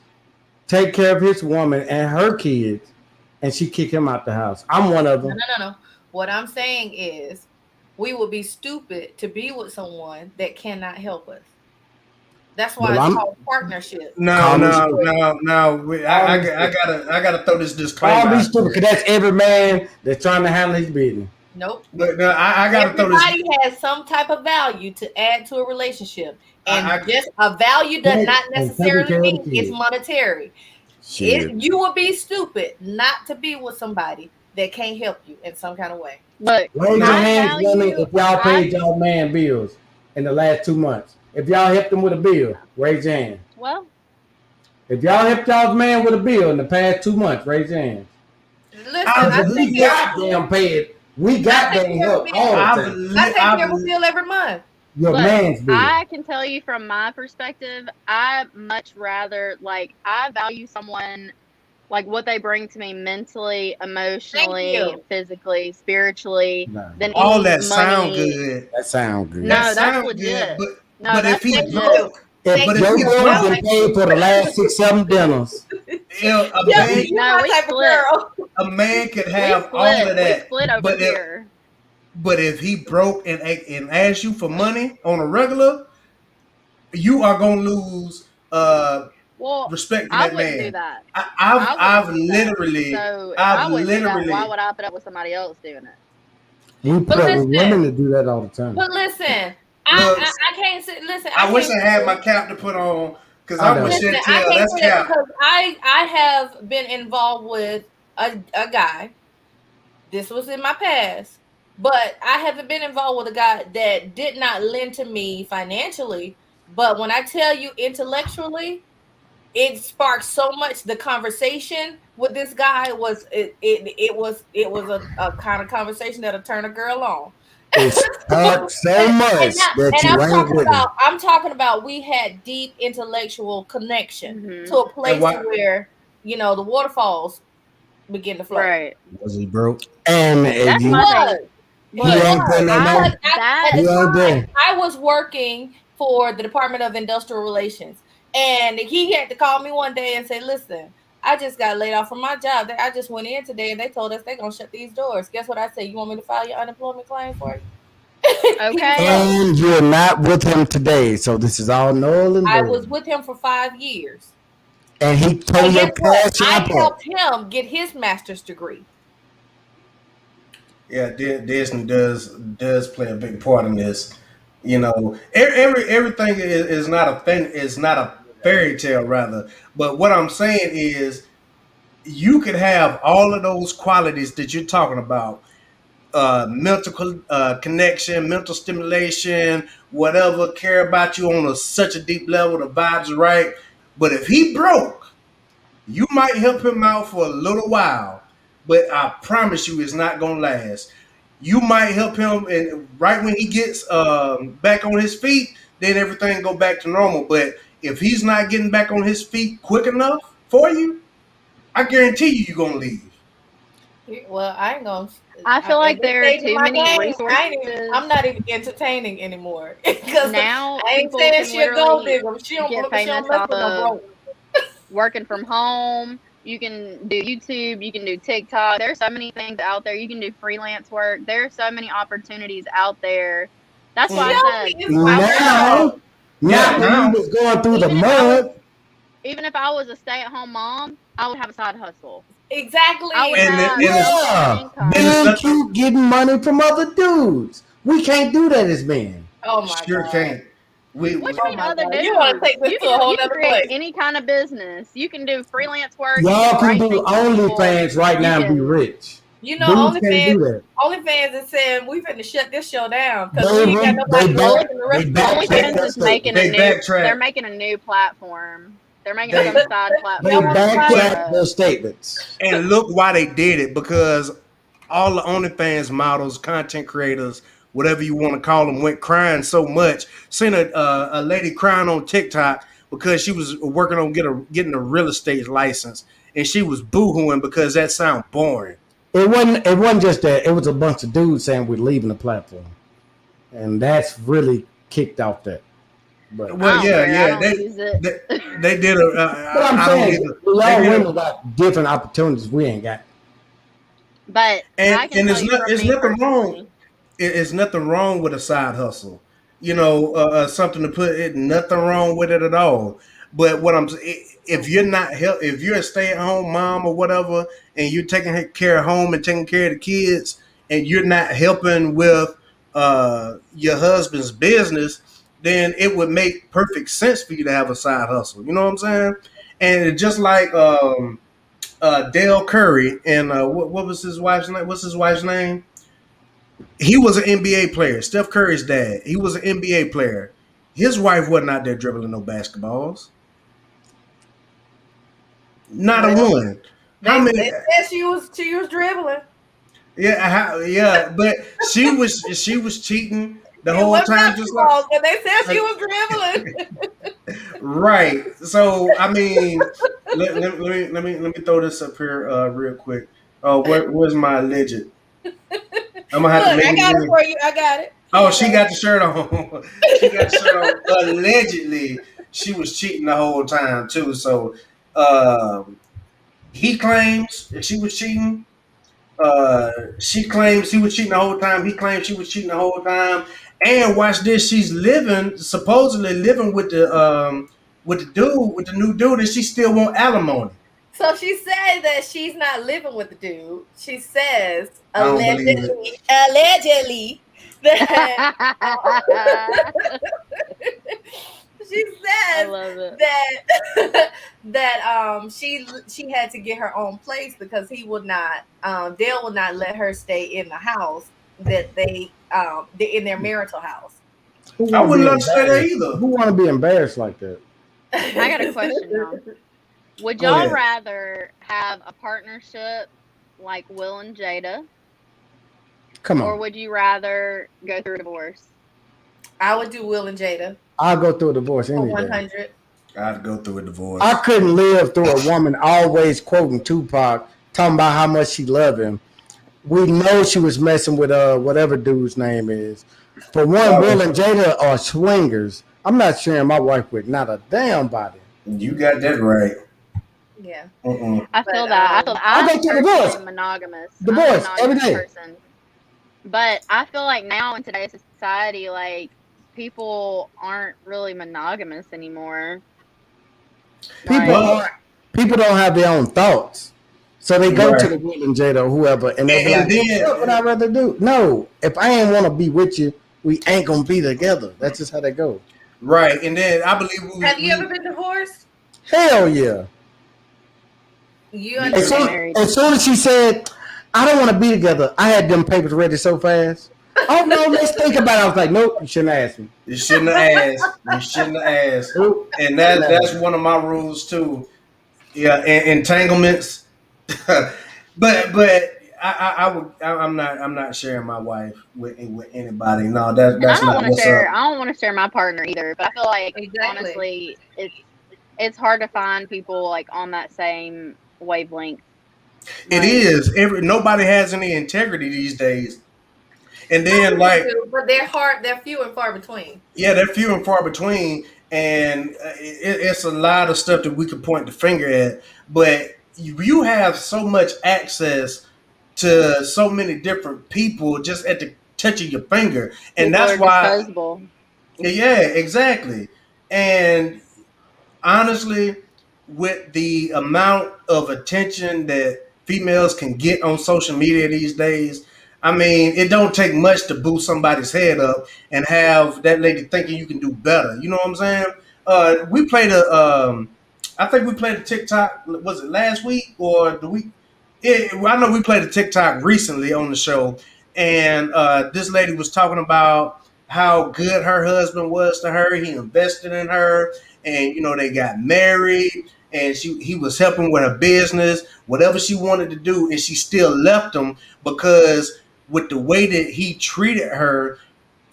take care of his woman and her kids, and she kick him out the house? I'm one of No, them. no, no, no. What I'm saying is, we would be stupid to be with someone that cannot help us. That's why Well, it's I'm called partnership. no, call me no, stupid. no, no. Call I, me I stupid. gotta throw this Call disclaimer me out stupid there. because that's every man that's trying to handle his business. Nope. But no, I gotta throw this. Everybody has some type of value to add to a relationship, and I just a value does not And taking necessarily care of the mean it's kids. monetary. Shit. You would be stupid not to be with somebody that can't help you in some kind of way. Look, Raise your Period. hands, women, if y'all I paid y'all man bills in the last 2 months. If y'all helped them with a bill, raise your hand. well, If y'all helped y'all's man with a bill in the past 2 months, raise your hands. Listen, I've I Because take we care. goddamn paid. We I take goddamn care of a help bill. all the I've time. I li- take I've care of a bill every month. Your look, man's bill. I can tell you from my perspective, I much rather I value someone like what they bring to me mentally, Thank emotionally, you. physically, spiritually No, than all any that sound money. good. that sound good. That No, that's sound good, legit. No, but if that's he Thank legit. you. broke, If Thank but if your he you. girl I broke, been like paid for the last 6, 7 dinners, a yeah, man you No, my we type of split. girl. a man could We have all split. of We that, split over but if here. he broke and asked you for money on a regular, you are gonna lose Well, respect for I that wouldn't do man. that. I, I've I wouldn't I've do that. literally So if I've I wouldn't do that, why literally would I put up with somebody else doing it? we put But up with women listen, to do that all the time. but listen, look. I can't say. Listen, I I wish can't I say had this. my cap to put on because I I'm with don't. Listen, I Chantel. can't That's say that cap. because I have been involved with a guy. This was in my past, but I haven't been involved with a guy that did not lend to me financially. But when I tell you intellectually, it sparked so much. The conversation with this guy was it was a kind of conversation that'll turn a girl on. It hurts so much that you ain't with him. I'm talking about we had deep intellectual connection to Mhm. a And place why? where the waterfalls begin to flow. Right. Was he broke? And That's He my thing. was. he He Look, ain't there was no I more. because at that He the ain't time there. I was working for the Department of Industrial Relations, and he had to call me one day and say, "Listen, I just got laid off from my job. I just went in today, and they told us they're gonna shut these doors. Guess what I said? You want me to file your unemployment claim for you?" He was okay. like, And you're not with him today, so this is all null and "I was void. with him for 5 years, And he tore and your guess what? cash I app up. helped him get his master's degree." Yeah, Disney does play a big part in this. Everything is not a thing. Is not a fairy tale, rather. But what I'm saying is, you could have all of those qualities that you're talking about: mental connection, mental stimulation, whatever. Care about you on such a deep level. The vibes are right. But if he broke, you might help him out for a little while, but I promise you, it's not gonna last. You might help him, and right when he gets back on his feet, then everything go back to normal. But if he's not getting back on his feet quick enough for you, I guarantee you're gonna leave. Well, I ain't gonna. I feel At like this there are stage in too my many game, I ain't even. resources I'm not even entertaining anymore because now. I ain't People saying can she a gold literally digger. get She don't famous mess off with no of broke. working from home. You can do YouTube, you can do TikTok. There's so many things out there. You can do freelance work. There are so many opportunities out there. That's why I Shelby said is if I my was Now, girl. Not not when you now. was going through the even if I was mud, even if I was a stay-at-home mom, I would have a side hustle. I would Exactly. and have and it's some sort of yeah, and it's income. being nothing. cute, getting money from other dudes. We can't do that as men. Oh my Sure god. can't. We What you Oh mean my other god. You want to dudes? take this to a whole You can nother create place? any kind of business. You can do freelance work. You can Y'all can write do things for people. OnlyFans right You now and be can rich. You know, Dudes can't do that. OnlyFans is saying we finna shut this show down because we They ain't got they nobody to back work in the they rest of the backtrack weekend. OnlyFans that is making statement. a they new they're backtrack. making a new platform. They're making They some side They Y'all platform want to try? but backtrack to their statements. And look why they did it, because all the OnlyFans models, content creators, whatever you want to call them, went crying so much. Seen a lady crying on TikTok because she was working on getting a real estate license, and she was boohooing because that sound boring. It wasn't just that. It was a bunch of dudes saying we're leaving the platform, and that's really kicked off that. But Well, I don't yeah, care. I yeah, don't use it. they, they did a. I'm I don't saying either. They y'all did a, women got different opportunities we ain't got. But I can and tell you from it's me nothing wrong. personally. It's nothing wrong with a side hustle. Something to put it. Nothing wrong with it at all. But if you're not if you're a stay at home mom or whatever, and you're taking care of home and taking care of the kids, and you're not helping with your husband's business, then it would make perfect sense for you to have a side hustle. You know what I'm saying? And just like Dell Curry and what was his wife's name? What's his wife's name? He was an NBA player. Steph Curry's dad. He was an NBA player. His wife wasn't out there dribbling no basketballs. Not a Well, one. How they many? said she was dribbling. Yeah, but she was cheating the It whole wasn't time, just like basketball, but they said she like was dribbling. right. So I mean, let me throw this up here real quick. Oh, where's my legend? I'm gonna have to Look, make I it got it again. for you. I got it. Here Oh, you she go. got the shirt on. She got the shirt on. Allegedly, she was cheating the whole time too. So um, he claims that she was cheating. She claims he was cheating the whole time. He claims she was cheating the whole time. And watch this, she's supposedly living with the dude, with the new dude, and she still want alimony. So she said that she's not living with the dude. She says I don't believe it. allegedly that she I says love it. that she had to get her own place because he would not Dale would not let her stay in the house that they're in their marital house. Who I want to wouldn't be let her stay there embarrassed? either. Who want to be embarrassed like that? I got a question, y'all. Would Go y'all ahead. rather have a partnership like Will and Jada, Come or on. would you rather go through a divorce? I would do Will and Jada I'll go through a divorce for any day. 100. I'd go through a I divorce. couldn't live through a woman always quoting Tupac, talking about how much she loved him. We know she was messing with whatever dude's name is. For one, Will Well, and Jada are swingers. I'm not sharing my wife with not a damn body. you got that right. Yeah. Mm-mm. I But feel that. I feel I I'm go through personally divorce. monogamous. I'm a Divorce every monogamous day. person. But I feel like now in today's society, like people aren't really monogamous anymore. People Like are Well, people don't have their own thoughts. So they go to right. the Will and Jada or whoever and they be And like, what would I then, rather do? No. If I ain't wanna be with you, we ain't gonna be together. That's just how they go. right. And then I believe have you ever we been divorced? Hell yeah. You me As never too. been soon married. as soon as she said, I don't want to be together, I had them papers ready so fast. Oh no, let's think about it. I was like, nope, you shouldn't ask me. You shouldn't have asked. You shouldn't have asked. Nope. And Shouldn't have that's asked. one of my rules too. Yeah, entanglements. but I'm not sharing my wife with anybody. No, And I that's don't not want to what's up. share. I don't want to share my partner either. But I feel like Exactly. honestly, it's hard to find people like on that same wavelength. It Like is. Nobody has any integrity these days. And Some then people like do, but they're hard. They're few and far between. yeah, they're few and far between, and it's a lot of stuff that we could point the finger at. But you have so much access to so many different people just at the touch of your finger, and people that's are why. disposable. Yeah, exactly. And honestly, with the amount of attention that females can get on social media these days, I mean, it don't take much to boost somebody's head up and have that lady thinking you can do better. You know what I'm saying? We played I think we played a TikTok. Was it last week or the week? I know we played a TikTok recently on the show, and this lady was talking about how good her husband was to her. He invested in her, and they got married, and he was helping with her business, whatever she wanted to do, and she still left him because with the way that he treated her,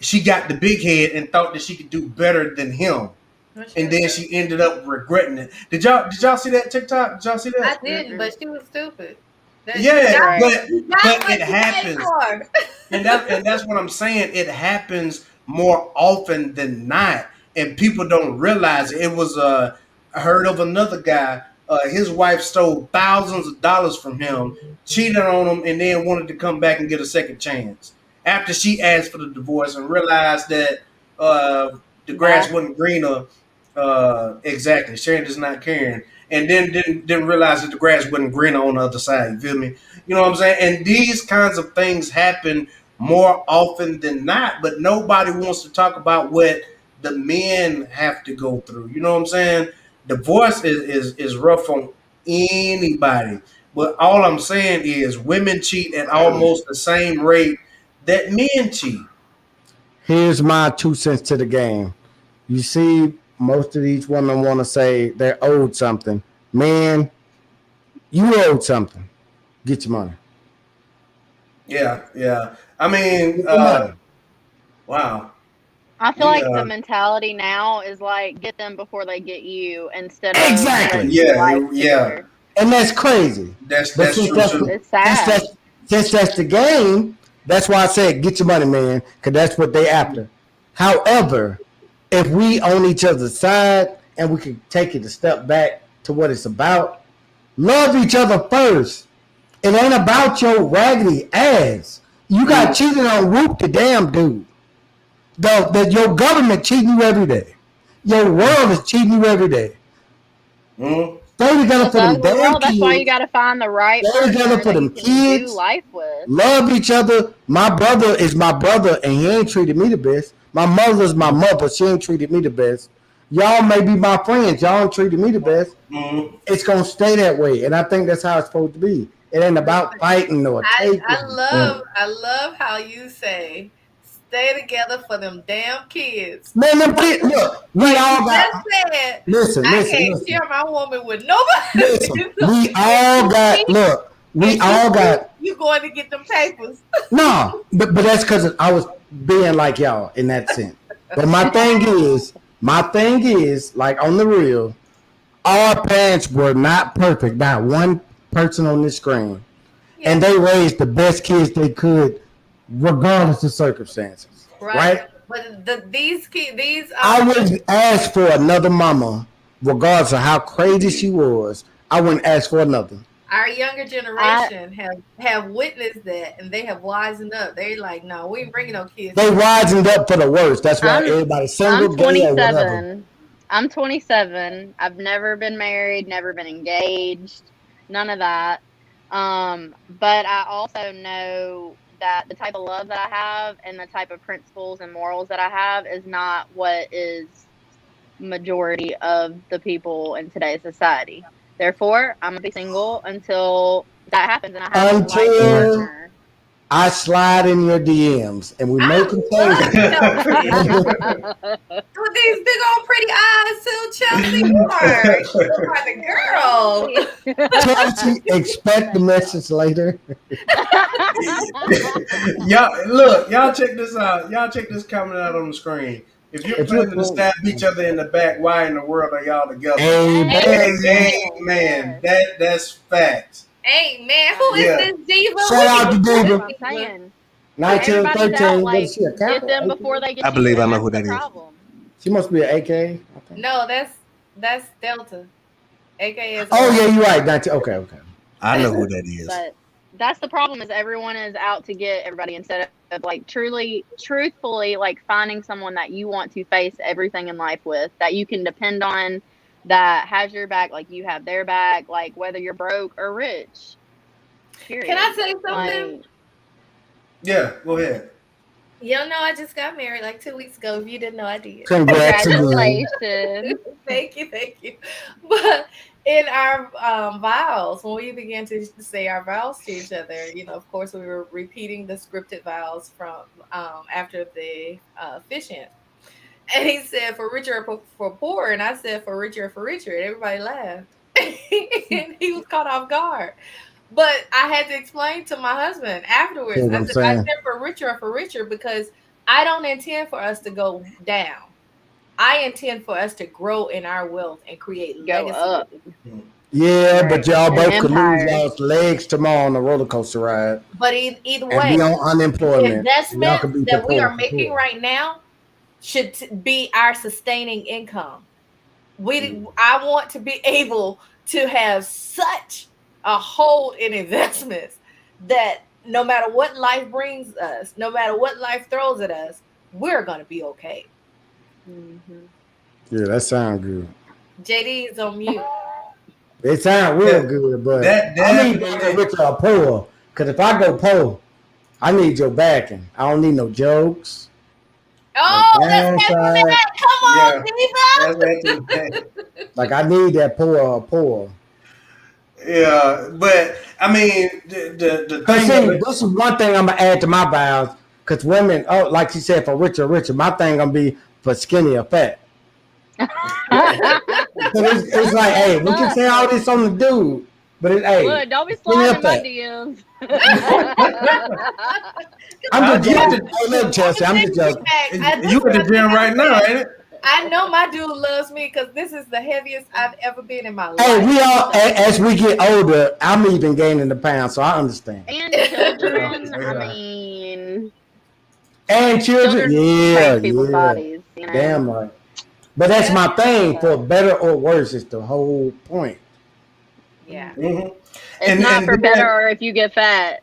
she got the big head and thought that she could do better than him, Well, she and was then stupid. she ended up regretting it. Did y'all see that TikTok? Did y'all see I that? didn't, Mm-mm. but she was stupid. That Yeah, Right. but you got it what you paid happens. for. And that's what I'm saying. It happens more often than not, and people don't realize it. It was I heard of another guy. His wife stole thousands of dollars from him, cheated on him, and then wanted to come back and get a second chance after she asked for the divorce and realized that uh, the grass Bye. wasn't greener. Exactly, sharing is not caring, and then didn't realize that the grass wasn't greener on the other side. You feel me? You know what I'm saying? And these kinds of things happen more often than not, but nobody wants to talk about what the men have to go through. You know what I'm saying? Divorce is rough on anybody. But all I'm saying is women cheat at almost the same rate that men cheat. Here's my 2 cents to the game. You see, most of these women want to say they're owed something. Man, you owed something. Get your money. Yeah, yeah. I mean, Get your money. wow. I feel We like the mentality now is like get them before they get you instead of let's Exactly. do yeah, life yeah. together. And that's crazy. That's But that's since true that's too. It's since sad. that's since that's the game, that's why I said get your money, man, because that's what they after. However, if we on each other's side and we can take it a step back to what it's about, love each other first. It ain't about your raggedy ass. You got Mm, cheated on Whoop the damn dude. Your government cheating you every day. Your world is cheating you every day. mm. Stay together That's for the them ugly damn world. That's why you kids. got to find the right Stay together partner for that you them can do kids. life with. Love each other. My brother is my brother, and he ain't treated me the best. My mother's my mother. She ain't treated me the best. Y'all may be my friends. Y'all ain't treated me the best. Mm. It's gonna stay that way, and I think that's how it's supposed to be. It ain't about fighting or I taking. love I love how you say stay together for them damn kids. Man, them kids. Look, we But you all just got. said Listen, I listen, can't listen. share my woman with nobody. Listen, So we if all you got cheat, look. We And all got you going to get them papers. no, but that's because I was being like y'all in that sense. But my thing is, like on the real, our parents were not perfect. Not one person on this screen, and Yeah. they raised the best kids they could, regardless of circumstances. Right. Right? But these kids, these I wouldn't ask for another mama, regardless of how crazy she was. I wouldn't ask for another. our younger I generation have witnessed that, and they have wisened up. They like, no, we ain't bringing no kids They to this. wisened up for the worst. That's why I'm everybody's I'm single, gay, or whatever. 27. I'm 27. I've never been married, never been engaged, none of that. But I also know that the type of love that I have and the type of principles and morals that I have is not what is majority of the people in today's society. Therefore, I'm gonna be single until that happens and I have a life Until partner. I slide in your DMs and we I making love things. Chelsea with these big old pretty eyes too. Chelsea, you are the girl. Chelsea, expect the message later. Y'all look, y'all check this out. Y'all check this comment out on the screen. If you're If you're planning to cool. stab each other in the back, why in the world are y'all together? Amen. Amen. Yes. That's facts. Hey man, who is Yeah. this diva? Shout out to That's Diva. what I'm saying. Everybody's out 1913. What is like she, a get Kappa? them before they I get you, believe I and know that's who the that is. problem. She must be an AK. I think. No, that's Delta, aka is Oh, orange. yeah, you're right. 19, okay, okay. I know who that is. But that's the problem is everyone is out to get everybody instead of like truly, truthfully, like finding someone that you want to face everything in life with, that you can depend on, that has your back, like you have their back, like whether you're broke or rich. Can I Period. say something? Like, Yeah, go ahead. Y'all know I just got married like 2 weeks ago. If you didn't know, I did. Congrats again. congratulations. Thank you. But in our vows, when we began to say our vows to each other, of course, we were repeating the scripted vows from after the officiant. And he said, for richer or for poor. And I said, for richer or for richer. And everybody laughed. And he was caught off guard. But I had to explain to my husband See afterwards. what I'm I saying? said for richer or for richer because I don't intend for us to go down. I intend for us to grow in our wealth and create Go legacy with up. it. Yeah, but Right. y'all An both could lose empire. y'all's legs tomorrow on a roller coaster ride But either and way, be on the unemployment. Y'all investments could be that we poor are for making poor. right now should be our sustaining income. Mm. I want to be able to have such a hold in investments that no matter what life brings us, no matter what life throws at us, we're gonna be okay. Hmm. Yeah, that sounds good. JD is on mute. It sounds real That good, but that I need to go definitely. rich or poor. Because if I go poor, I need your backing. I don't need no jokes, no Oh, that's downside. Matt. Come on, Yeah, that's Diva. actually. Like I need that poor or poor. Yeah, but I mean, the Cause thing of see, it. this is one thing I'm gonna add to my vows. Cause women, oh, like she said, for richer, richer. My thing gonna be for skinny or fat. Cause it's like, hey, we can say all this on the dude, but hey, Look, don't be skinny or sliding in my fat. DMs. I'm I, just you at joking. the Hey, look, Chelsea, I'm just joking. you at the gym right now, ain't it? I know my dude loves me because this is the heaviest I've ever been in my Hey, life. we all as we get older, I'm even gaining the pounds, so I understand. And Yeah, children, I yeah. mean, And children, children yeah, change people's yeah, bodies, you know. damn right. But that's Yeah, my thing. For better or worse, is the whole point. yeah. hmm It's And not and for better then, or if you get fat.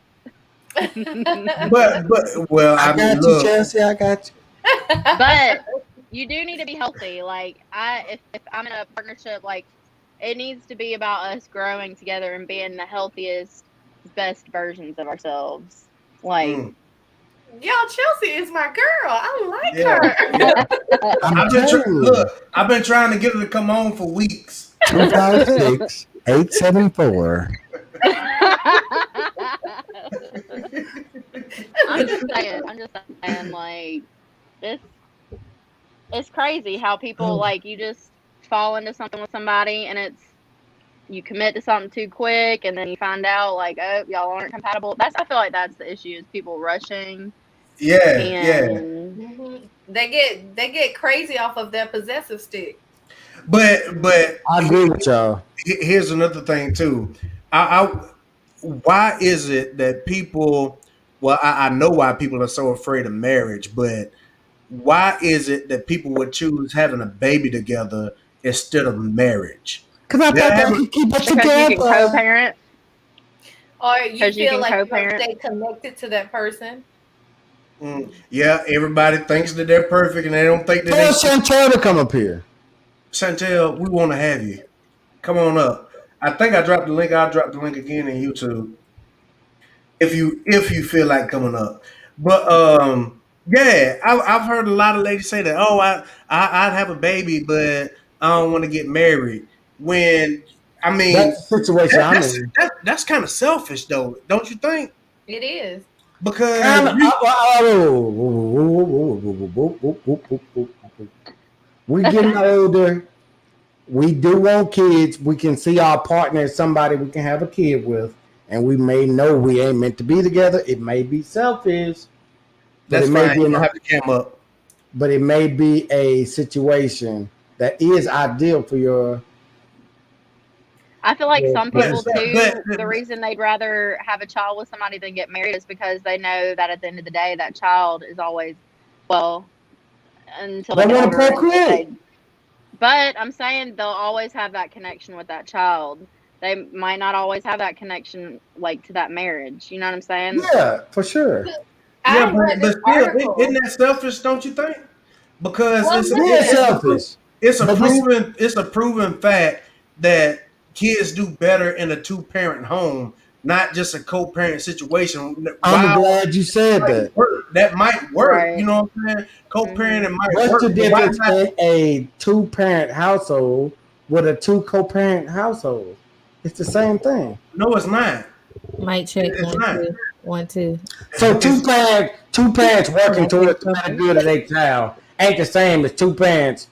but well, I I mean, got you, look, Chelsea. I got you. But you do need to be healthy. Like if I'm in a partnership, like it needs to be about us growing together and being the healthiest, best versions of ourselves. Like mm, Yo, Chelsea is my girl. I like yeah, her. yeah. I'm telling Look, you. I've been trying to get her to come on for weeks. 256-874. I'm just saying. I'm just saying. Like it's it's crazy how people like you just fall into something with somebody and it's you commit to something too quick, and then you find out like, oh, y'all aren't compatible. I feel like that's the issue, is people rushing Yeah, yeah. and They get crazy off of their possessive stick. But I agree with y'all. here's another thing too. I why is it that people? Well, I know why people are so afraid of marriage, but why is it that people would choose having a baby together instead of marriage? Because I They're thought they having, could keep it because you can together. co-parent. Or you Because you feel can like you don't co-parent. stay connected to that person. yeah, everybody thinks that they're perfect and they don't think that Tell they. Chantel to come up here. Chantel, we want to have you. Come on up. I think I dropped the link. I'll drop the link again in YouTube if you feel like coming up. But yeah, I've heard a lot of ladies say that. Oh, I'd have a baby, but I don't want to get married. When I mean, That's the situation I'm that's in. that's kind of selfish, though, don't you think? It is. Because Kind of. We getting older. We do want kids. We can see our partner as somebody we can have a kid with, and we may know we ain't meant to be together. It may be selfish, but that's it may fine. be You don't have to cam up. but it may be a situation that is ideal for your. I feel like some But people but, too, the reason they'd rather have a child with somebody than get married is because they know that at the end of the day, that child is always, well, until they They get want to older, if procreate. they. But I'm saying they'll always have that connection with that child. They might not always have that connection like to that marriage. You know what I'm saying? Yeah, for sure. yeah, I read but this still, isn't article. that selfish? Don't you think? Because Well, it's look Yeah, at this. selfish. it's a But this, proven fact that kids do better in a two parent home, not just a co parent situation. I'm While glad you said that. that might work, you Right. know what I'm saying? Co parenting Mhm. might What's work, the but why difference not? in a two-parent household with a two co-parent household? It's the same thing. No, it's not. Mic check It's one not. two 1 2. So It's two parents Can working I say towards the better something? good of their child ain't the same as two parents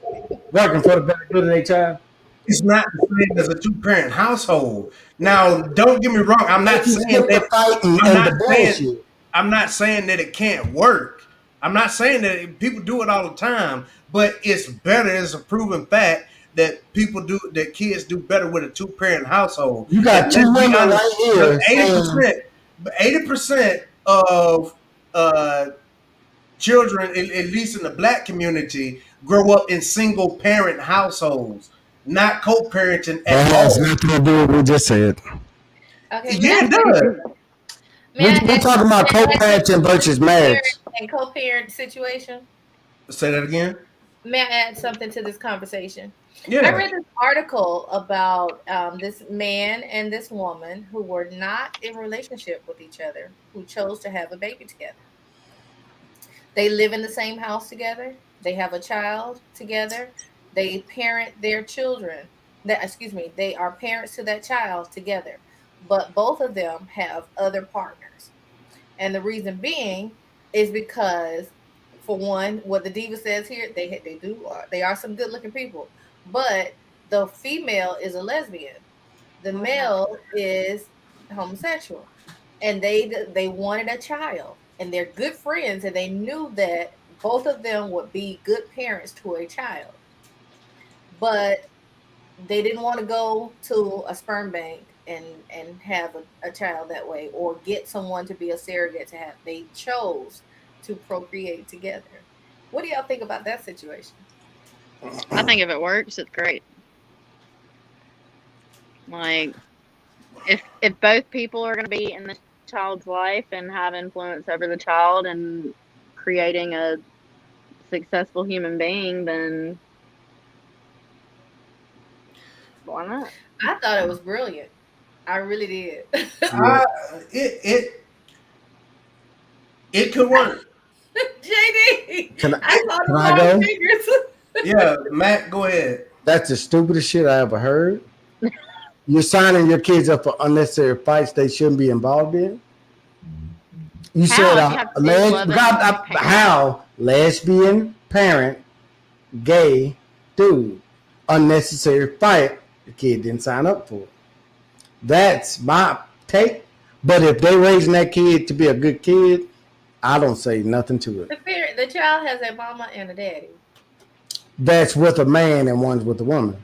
working for the better good of their child. it's not the same as a two parent household. Now, don't get me wrong. If you skip the fighting I'm and not the saying bullshit, I'm not saying that it can't work. I'm not saying that people do it all the time, but it's better. It's a proven fact that kids do better with a two parent household. you And got two let's be women honest, right but here saying 80% of uh, children, at least in the black community, grow up in single parent households, not co parenting at that has all. nothing to do with what we just said. Okay, Yeah, it does. may I We're talking about add co-parenting something to versus the parent marriage. and co-parent situation? Say that again. May I add something to this conversation? I Yeah. read this article about this man and this woman who were not in relationship with each other, who chose to have a baby together. They live in the same house together. They have a child together. They parent their children. They are parents to that child together. But both of them have other partners. And the reason being is because, for one, what the diva says here, they are some good looking people, but the female is a lesbian, the male is homosexual, and they wanted a child, and they're good friends, and they knew that both of them would be good parents to a child, but they didn't want to go to a sperm bank and have a child that way, or get someone to be a surrogate to have. They chose to procreate together. What do y'all think about that situation? I think if it works, it's great. Like if both people are going to be in the child's life and have influence over the child and creating a successful human being, then why not? I thought it was brilliant. I really did. Yeah. I, it it could work. JD, Can I, I saw can the I wrong go? figures. Yeah, Matt, go ahead. That's the stupidest shit I ever heard. You're signing your kids up for unnecessary fights they shouldn't be involved in. You said How if you have two loving parents? how lesbian parent, gay dude, unnecessary fight. The kid didn't sign up for it. That's my take. But if they raising that kid to be a good kid, I don't say nothing to it. The child has a mama and a daddy. That's with a man and one's with a woman.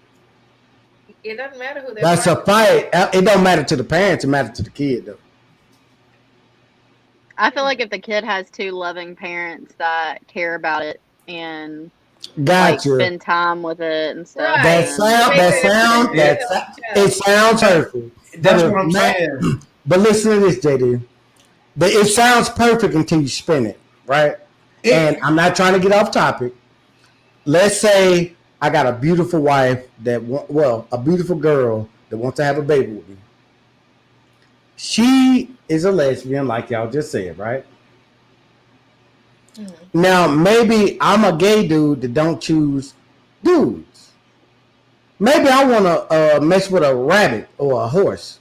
It doesn't matter who they're. That's a fight. It don't matter to the parents. It matters to the kid, though. I feel like if the kid has two loving parents that care about it and Gotcha. like spend time with it and stuff. Right. It sounds hurtful. That's what I'm saying. But listen to this, JD. It sounds perfect until you spin it, right? And I'm not trying to get off topic. Let's say I got a beautiful wife a beautiful girl that wants to have a baby with me. She is a lesbian, like y'all just said, right? Mm-hmm. Now, maybe I'm a gay dude that don't choose dudes. Maybe I want to mess with a rabbit or a horse.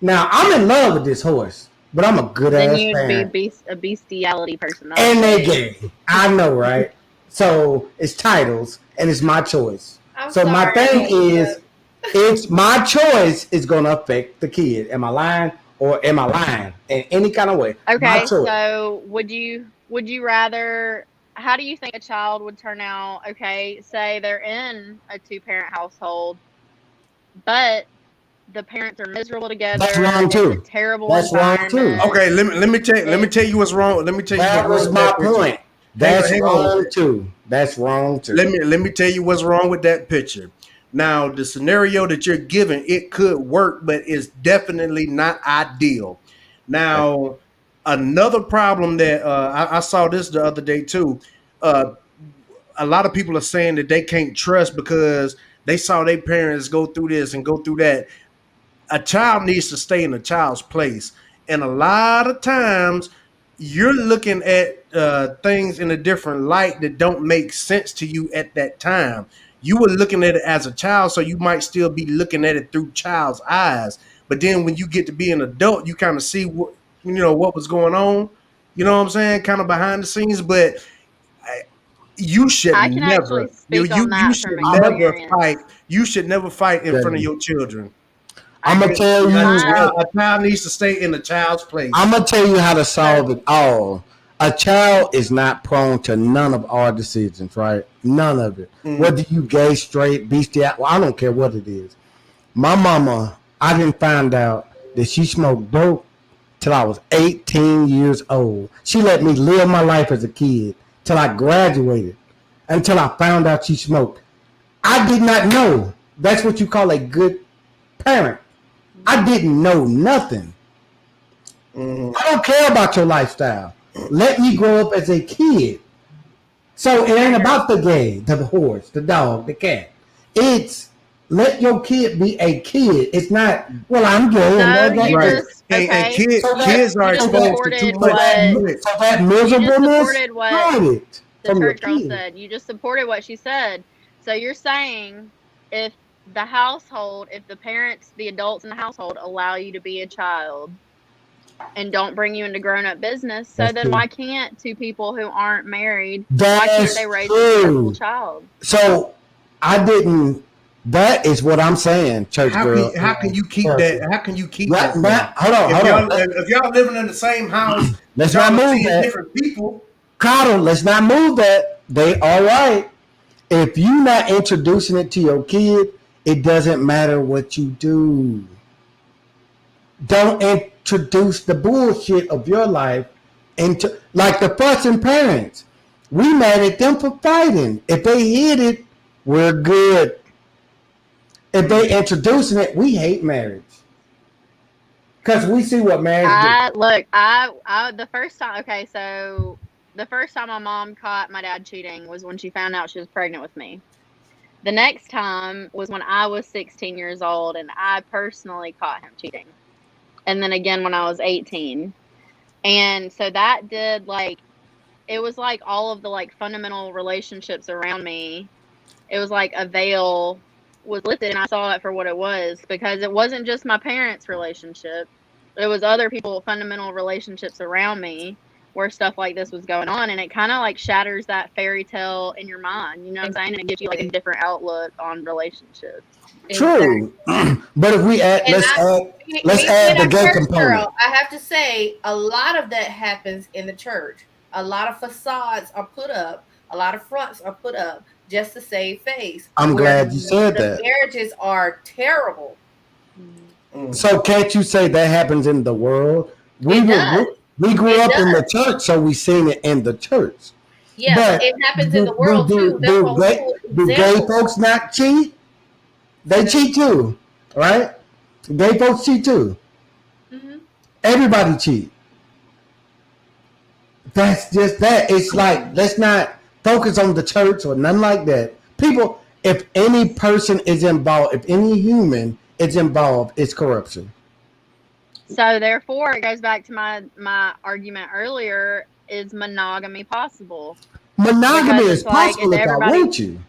Now, I'm in love with this horse, but I'm a good ass fan. Then you'd be a bestiality person. And they gay. I know, right? So it's titles, and it's my choice. My thing is, it's my choice is going to affect the kid. Am I lying or am I lying in any kind of way? Okay, so would you rather? How do you think a child would turn out? Okay, say they're in a 2-parent household, but the parents are miserable together. That's wrong too. It's a terrible. That's wrong too. Okay, let me tell you what's wrong. Let me tell you. That was my point. That's wrong too. That's wrong too. Let me tell you what's wrong with that picture. Now, the scenario that you're giving, it could work, but it's definitely not ideal. Now, another problem that I saw this the other day too. A lot of people are saying that they can't trust because they saw their parents go through this and go through that. A child needs to stay in a child's place. And a lot of times you're looking at things in a different light that don't make sense to you at that time. You were looking at it as a child, so you might still be looking at it through child's eyes. But then when you get to be an adult, you kind of see what was going on. You know what I'm saying? Kind of behind the scenes. But you should never. You should never fight. You should never fight in front of your children. I'm gonna tell you, a child needs to stay in the child's place. I'm gonna tell you how to solve it all. A child is not prone to none of our decisions, right? None of it. Mm-hmm. Whether you gay, straight, bestial, I don't care what it is. My mama, I didn't find out that she smoked dope till I was 18 years old. She let me live my life as a kid till I graduated, until I found out she smoked. I did not know. That's what you call a good parent. I didn't know nothing. Mm-hmm. I don't care about your lifestyle. Let me grow up as a kid. So it ain't about the gay, the horse, the dog, the cat. It's let your kid be a kid. It's not, well, I'm gay. Right. And kids are exposed to too much. So that miserableness, the church girl said. You just supported what she said. So you're saying if the household, if the parents, the adults in the household allow you to be a child and don't bring you into grown-up business, so then why can't two people who aren't married, why can't they raise a beautiful child? So that is what I'm saying, church girl. How can you keep that? How can you keep that? Hold on. If y'all living in the same house, let's not move that. Different people. Carter, let's not move that. They all right. If you're not introducing it to your kid, it doesn't matter what you do. Don't introduce the bullshit of your life into, like the fussing parents. We mad at them for fighting. If they hit it, we're good. If they introducing it, we hate marriage. Because we see what marriage do. Look, the first time my mom caught my dad cheating was when she found out she was pregnant with me. The next time was when I was 16 years old and I personally caught him cheating. And then again when I was 18. And so that did it was like all of the fundamental relationships around me. It was like a veil was lifted and I saw it for what it was, because it wasn't just my parents' relationship. It was other people, fundamental relationships around me where stuff like this was going on, and it kind of like shatters that fairy tale in your mind. You know what I'm saying? And it gives you like a different outlook on relationships. True, but if we add, And let's add the gay church component. girl, I have to say, a lot of that happens in the church. A lot of facades are put up, a lot of fronts are put up just to save face. I'm where glad you said the that. marriages are terrible. So can't you say that happens in the world? It does. We grew It up in the does. church, so we seen it in the church. Yeah, but it happens in the world too. That's what Do gay folks not cheat? They cheat too, right? Gay folks cheat too. Everybody cheat. That's just that. It's like, let's not focus on the church or nothing like that. People, if any person is involved, if any human is involved, it's corruption. So therefore, it goes back to my argument earlier: is monogamy possible? Monogamy is possible if I want you.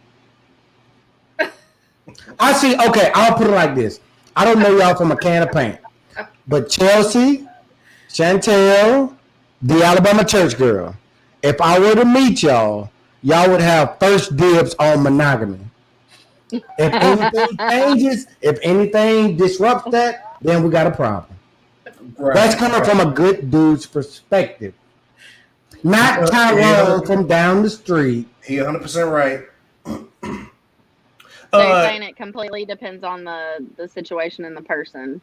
I see. Okay, I'll put it like this. I don't know y'all from a can of paint, but Chelsea, Chantel, the Alabama church girl. If I were to meet y'all would have first dibs on monogamy. If anything changes, if anything disrupts that, then we got a problem. Right. That's coming from a good dude's perspective. Not Tyrone from down the street. He 100% right. So you're saying it completely depends on the situation and the person?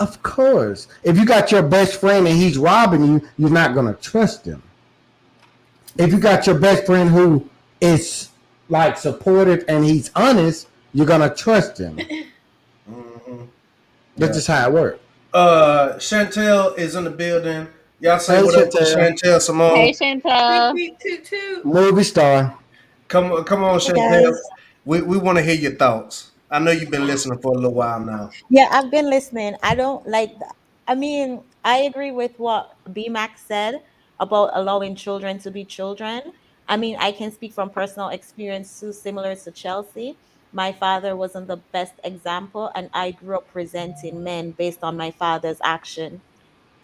Of course. If you got your best friend and he's robbing you, you're not going to trust him. If you got your best friend who is like supportive and he's honest, you're going to trust him. That's just how it works. Chantel is in the building. Y'all say what up to Chantel Simone. Hey, Chantel. Movie star. Come on, Chantel. We want to hear your thoughts. I know you've been listening for a little while now. Yeah, I've been listening. I don't like that. I mean, I agree with what B-Max said about allowing children to be children. I mean, I can speak from personal experience too, similar to Chelsea. My father wasn't the best example, and I grew up resenting men based on my father's action.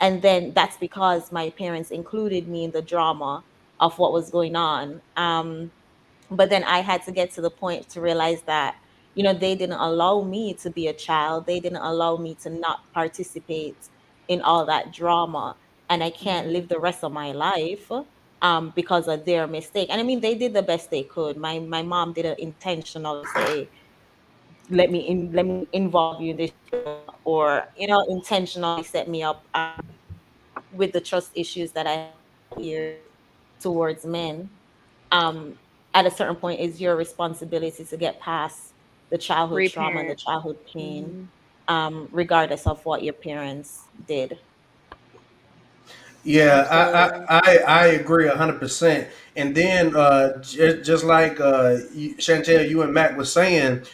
And then that's because my parents included me in the drama of what was going on. But then I had to get to the point to realize that, they didn't allow me to be a child. They didn't allow me to not participate in all that drama. And I can't live the rest of my life because of their mistake. And I mean, they did the best they could. My mom didn't intentionally say, let me involve you in this, or intentionally set me up with the trust issues that I had years towards men. At a certain point, it's your responsibility to get past the childhood trauma and the childhood pain, regardless of what your parents did. Yeah, I agree 100%. And then just like Chantel, you and Mac was saying,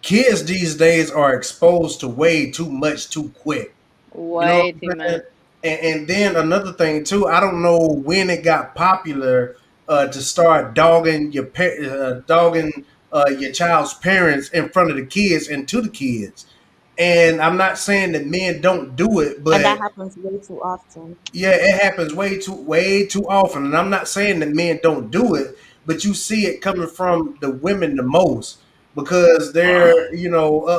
kids these days are exposed to way too much too quick. Way too much. And then another thing too, I don't know when it got popular to start dogging your child's parents in front of the kids and to the kids. And I'm not saying that men don't do it, but and that happens way too often. Yeah, it happens way too often. And I'm not saying that men don't do it, but you see it coming from the women the most because they're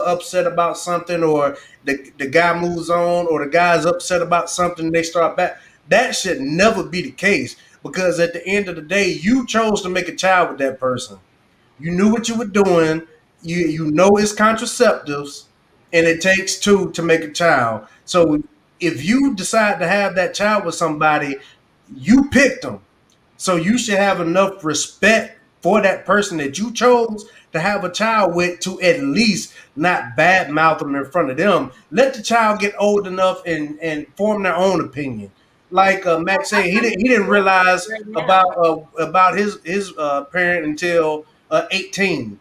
upset about something, or the guy moves on, or the guy's upset about something, they start back. That should never be the case, because at the end of the day, you chose to make a child with that person. You knew what you were doing. You know it's contraceptives, and it takes two to make a child. So if you decide to have that child with somebody, you picked them. So you should have enough respect for that person that you chose to have a child with, to at least not badmouth them in front of them. Let the child get old enough and form their own opinion. Like Max said, he didn't realize about his parent until 18.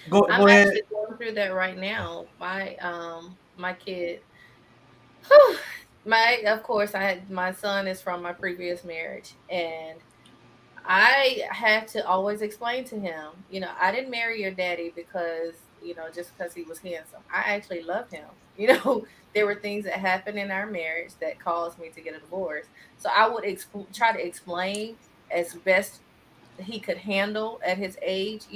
Go I'm ahead. actually going through that right now. My kid, of course, my son is from my previous marriage, and I had to always explain to him, I didn't marry your daddy because just because he was handsome. I actually love him. There were things that happened in our marriage that caused me to get a divorce. So I would try to explain as best he could handle at his age,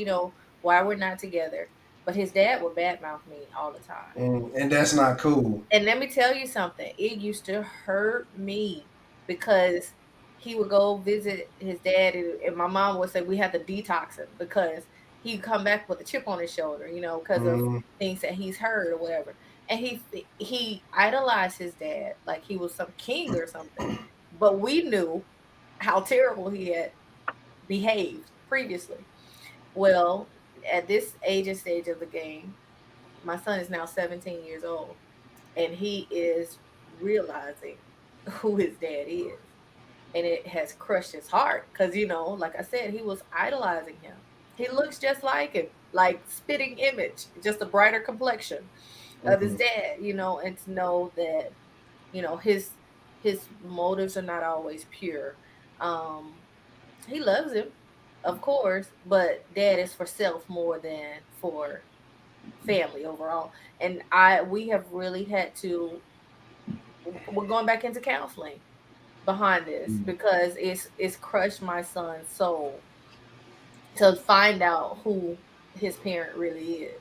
why we're not together. But his dad would badmouth me all the time. And that's not cool. And let me tell you something. It used to hurt me because he would go visit his dad, and my mom would say we had to detox him because he'd come back with a chip on his shoulder, because of Mm, things that he's heard or whatever. And he idolized his dad like he was some king or something. But we knew how terrible he had behaved previously. Well, at this age and stage of the game, my son is now 17 years old, and he is realizing who his dad is. And it has crushed his heart because, like I said, he was idolizing him. He looks just like him, like spitting image, just a brighter complexion of his mhm. dad, and to know that, his motives are not always pure. Um, he loves him, of course, but dad is for self more than for family overall. And we have really had to we're going back into counseling behind this because it's crushed my son's soul to find out who his parent really is.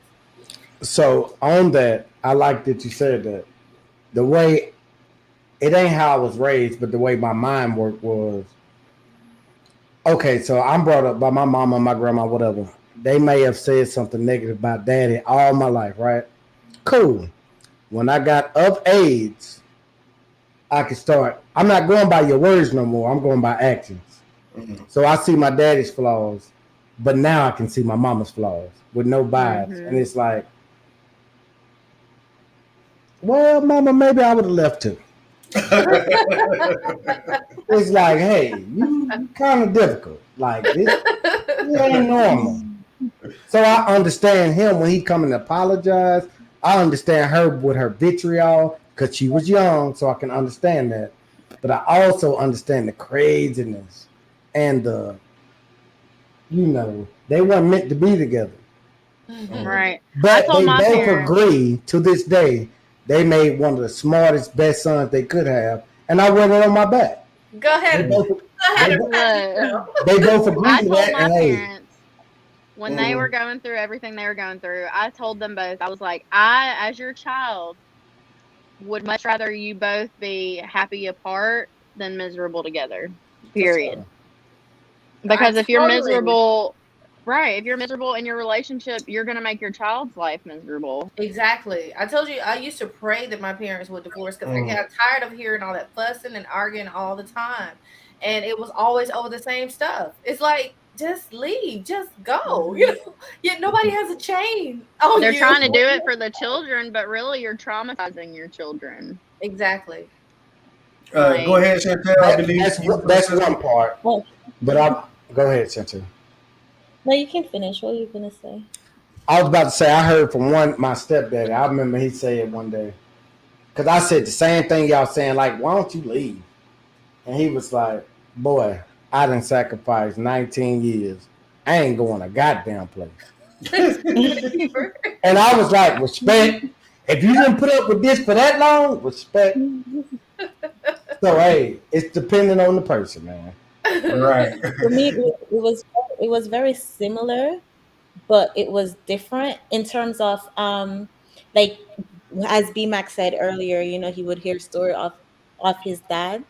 So on that, I like that you said that. The way it ain't how I was raised, but the way my mind worked was okay. So I'm brought up by my mama, my grandma, whatever. They may have said something negative about daddy all my life, right? Cool. When I got of age, I could start. I'm not going by your words no more. I'm going by actions. Mhm. So I see my daddy's flaws, but now I can see my mama's flaws with no bias. And Mhm. it's like, well, mama, maybe I would have left too. It's like, hey, you kind of difficult. Like this, it ain't normal. So I understand him when he come and apologize. I understand her with her vitriol because she was young, so I can understand that. But I also understand the craziness and they weren't meant to be together. Mhm. Right. I But told they my both parents. agree to this day they made one of the smartest, best sons they could have, and I went on my back. Go They ahead. both Mhm. Go they, ahead and bo- pat Look, yourself. they both agree I to told that, my and hey, parents when they were Mhm. going through everything they were going through, I told them both, I was like, I, as your child, would much rather you both be happy apart than miserable together. for Period. sure. I Because if you're totally miserable, right, if you're miserable in your relationship, you're going to make your child's life miserable. exactly. I told you I used to pray that my parents would divorce because I Mhm. got tired of hearing all that fussing and arguing all the time, and it was always over the same stuff. It's like just leave, just go. Hmm. Yet nobody has a chain on They're you. trying to do it for the children, but really you're traumatizing your children. Exactly. Go Like, ahead, Chantel. I That, believe that's you were going to that's say one something. part. Well, But I go ahead, Cynthia. no, you can finish. What are you gonna say? I was about to say I heard from one my stepdaddy. I remember he said one day because I said the same thing y'all saying. Like, why don't you leave? And he was like, "Boy, I done sacrificed 19 years. I ain't going a goddamn place." And I was like, "Respect. If you didn't put up with this for that long, respect." So hey, it's depending on the person, man. Right. For me, it was very similar, but it was different in terms of like as BMAX said earlier, he would hear story of his dad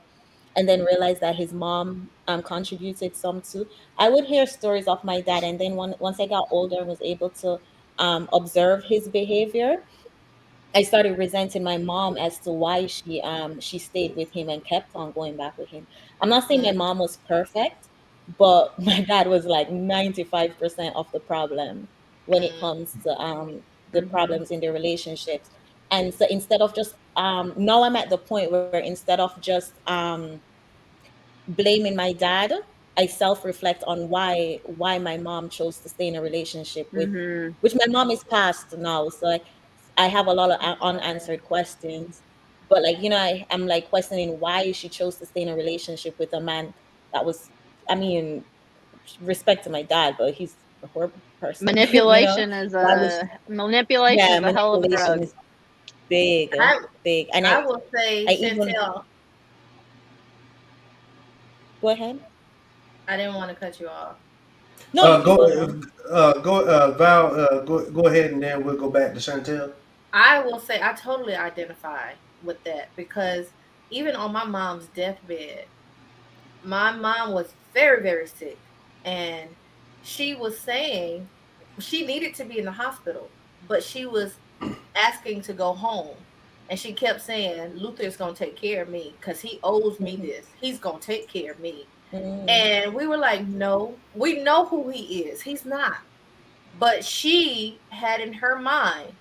and then realize that his mom contributed some too. I would hear stories of my dad, and then once I got older and was able to observe his behavior, I started resenting my mom as to why she stayed with him and kept on going back with him. I'm not saying my Mm, mom was perfect, but my dad was like 95% of the problem when it mm, comes to the hmm, problems in the relationships. And so instead of just now I'm at the point where instead of just blaming my dad, I self-reflect on why my mom chose to stay in a relationship with hmm, which my mom is past now. So like I have a lot of unanswered questions. But like, I'm like questioning why she chose to stay in a relationship with a man that was, I mean, respect to my dad, but he's horrible person. Why was Manipulation yeah, is a hell of a manipulation drug. is big, I big. And I will say, I even Chantel, go ahead. I didn't want to cut you off. No, you can Go, go now. Val. Go ahead, and then we'll go back to Chantel. I will say I totally identify with that because even on my mom's deathbed, my mom was very, very sick. And she was saying she needed to be in the hospital, but she was asking to go home. And she kept saying, Luther's going to take care of me because he owes me Mhm. this. He's going to take care of me. Mm, And we were like, no, we know who he is. He's not. But she had in her mind,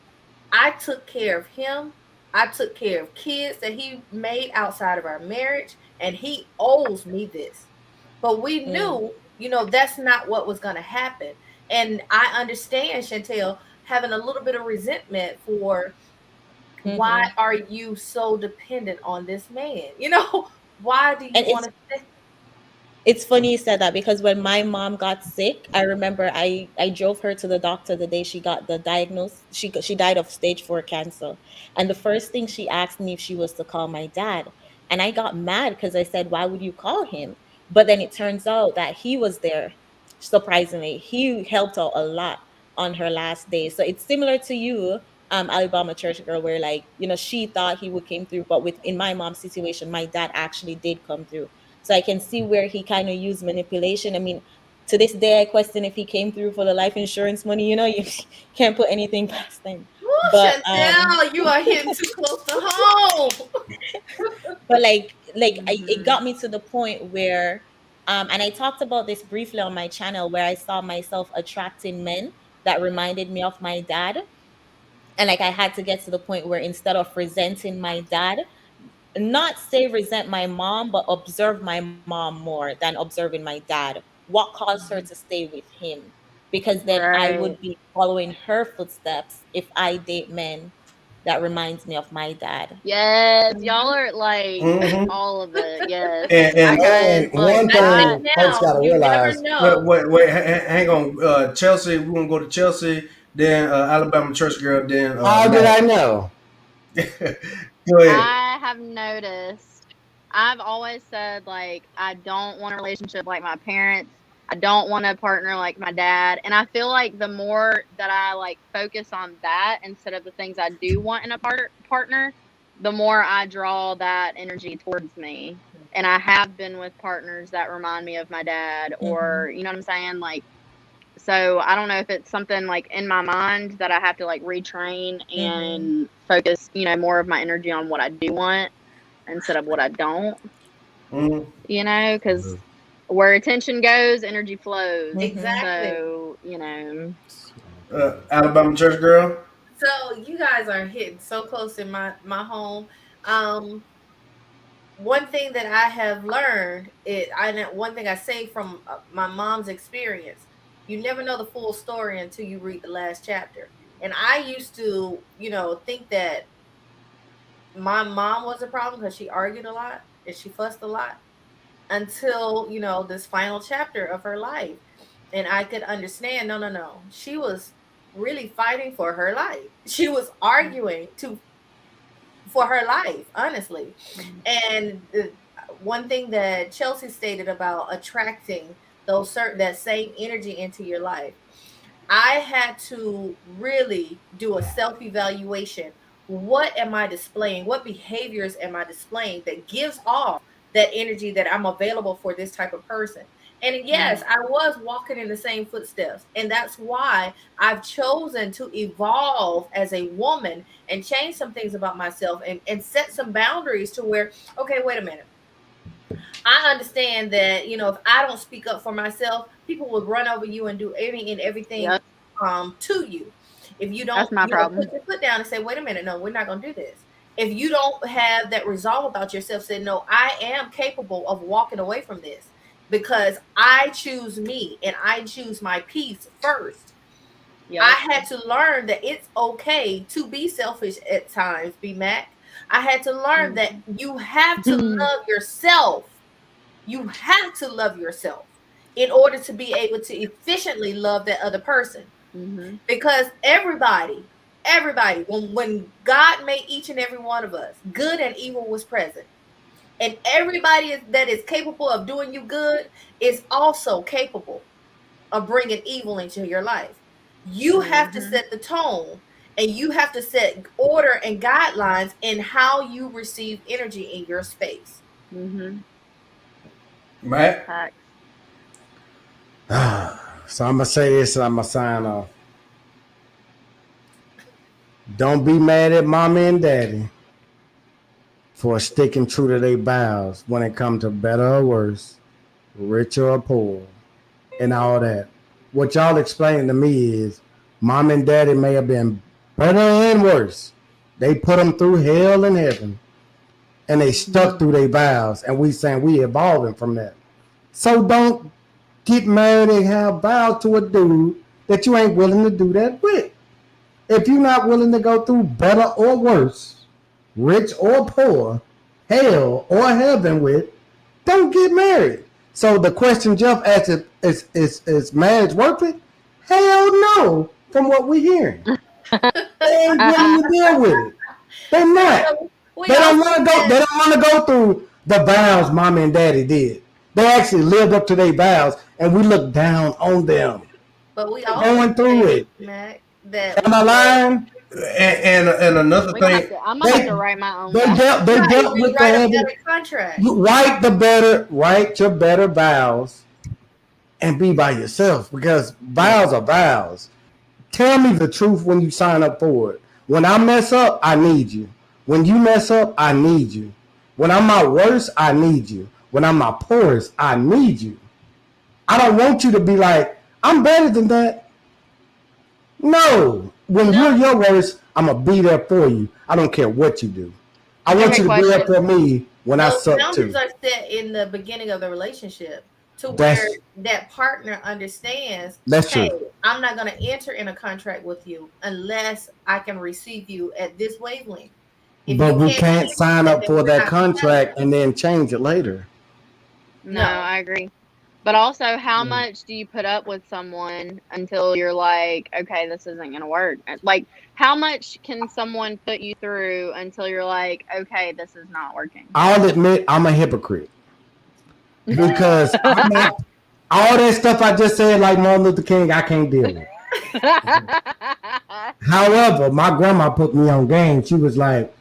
I took care of him. I took care of kids that he made outside of our marriage, and he owes me this. But we mm, knew, that's not what was going to happen. And I understand, Chantel, having a little bit of resentment for why mhm. are you so dependent on this man? Why do you And want to stay? it's funny you said that because when my mom got sick, I remember I drove her to the doctor the day she got the diagnosis. She died of stage 4 cancer, and the first thing she asked me if she was to call my dad, and I got mad because I said, "Why would you call him?" But then it turns out that he was there. Surprisingly, he helped out a lot on her last day. So it's similar to you, Alabama church girl, where like she thought he would came through, but with in my mom's situation, my dad actually did come through. So I can see where he kind of used manipulation. I mean, to this day, I question if he came through for the life insurance money. You can't put anything past him. Woo, But Chantel, you are hitting too close to home. like it Hmm. got me to the point where and I talked about this briefly on my channel where I saw myself attracting men that reminded me of my dad. And like I had to get to the point where instead of resenting my dad, not say resent my mom, but observe my mom more than observing my dad. What caused her to stay with him? Because then I Right. would be following her footsteps if I date men that reminds me of my dad. Yes, y'all Mhm. are like Mm-hmm. all of it. Yes. And One Look, one As I of thing folks now, got to you never realize. wait, know. wait, hang on. Chelsea, we're gonna go to Chelsea, then Alabama church girl, then How did Matt. I know? Go ahead. I have noticed I've always said like I don't want a relationship like my parents. I don't want a partner like my dad. And I feel like the more that I like focus on that instead of the things I do want in a partner, the more I draw that energy towards me. And I have been with partners that remind me of my dad, Hmm. or you know what I'm saying? Like, so I don't know if it's something like in my mind that I have to like retrain Hmm. and focus, more of my energy on what I do want instead of what I don't, Mm-hmm. because where attention goes, energy flows. Hmm. Exactly. So, Alabama church girl. So you guys are hitting so close in my home. Um, One thing that I have learned one thing I say from my mom's experience, you never know the full story until you read the last chapter. And I used to, think that my mom was a problem because she argued a lot and she fussed a lot until, this final chapter of her life. And I could understand, no, no, no. She was really fighting for her life. She was arguing to for her life, honestly. And one thing that Chelsea stated about attracting that same energy into your life, I had to really do a self evaluation. What am I displaying? What behaviors am I displaying that gives off that energy that I'm available for this type of person? And yes, I was walking in the same footsteps. And that's why I've chosen to evolve as a woman and change some things about myself and set some boundaries to where, okay, wait a minute. I understand that, if I don't speak up for myself, people will run over you and do any and everything yep, to you. If you that's don't, my put problem. your foot down and say, wait a minute, no, we're not going to do this. If you don't have that resolve about yourself, say, no, I am capable of walking away from this because I choose me and I choose my peace first. Yep. I had to learn that it's okay to be selfish at times, be Mac. I had to learn that you have to love yourself. You have to love yourself. in order to be able to efficiently love that other person. Mm-hmm. Because everybody, when God made each and every one of us, good and evil was present. And everybody that is capable of doing you good is also capable of bringing evil into your life. You have to Mm-hmm. set the tone, and you have to set order and guidelines in how you receive energy in your space. Mm-hmm. Right? Facts. So I'm gonna say this and I'm gonna sign off. Don't be mad at mommy and daddy for sticking true to their vows when it comes to better or worse, rich or poor, and all that. What y'all explaining to me is mom and daddy may have been better and worse. They put them through hell and heaven, and they stuck through their vows, and we saying we evolving from that. So don't get married and have vows to a dude that you ain't willing to do that with. If you're not willing to go through better or worse, rich or poor, hell or heaven with, don't get married. So the question Jeff asked is marriage worth it? Hell no, from what we're hearing. They ain't willing to deal with it. They're not. We They don't also want to go. said, They don't want to go through the vows mommy and daddy did. They actually lived up to their vows, and we look down on them but we for also going through said, it. Mac, that Am I lying? And another We gonna have thing, to. I'm gonna have They to write my own. they vows. dealt they right, dealt we with the write a heavy. better contract. You write your better vows, and be by yourself because vows are vows. Tell me the truth when you sign up for it. When I mess up, I need you. When you mess up, I need you. When I'm my worst, I need you. When I'm my poorest, I need you. I don't want you to be like, I'm better than that. No. When you're No, your worst, I'm going to be there for you. I don't care what you do. I want Okay, you to be there question. for me when I those suck boundaries too. are set in the beginning of the relationship to where That's that partner understands, that's hey, true. I'm not going to enter in a contract with you unless I can receive you at this wavelength. If you But we can't can't handle sign that, up then for we're that not compatible. contract and then change it later. No, No, I agree. But also, how Mm. much do you put up with someone until you're like, okay, this isn't gonna work? Like, how much can someone put you through until you're like, okay, this is not working? I'll admit I'm a hypocrite because I'm not all that stuff I just said, like Martin Luther King, I can't deal with. However, my grandma put me on game. She was like,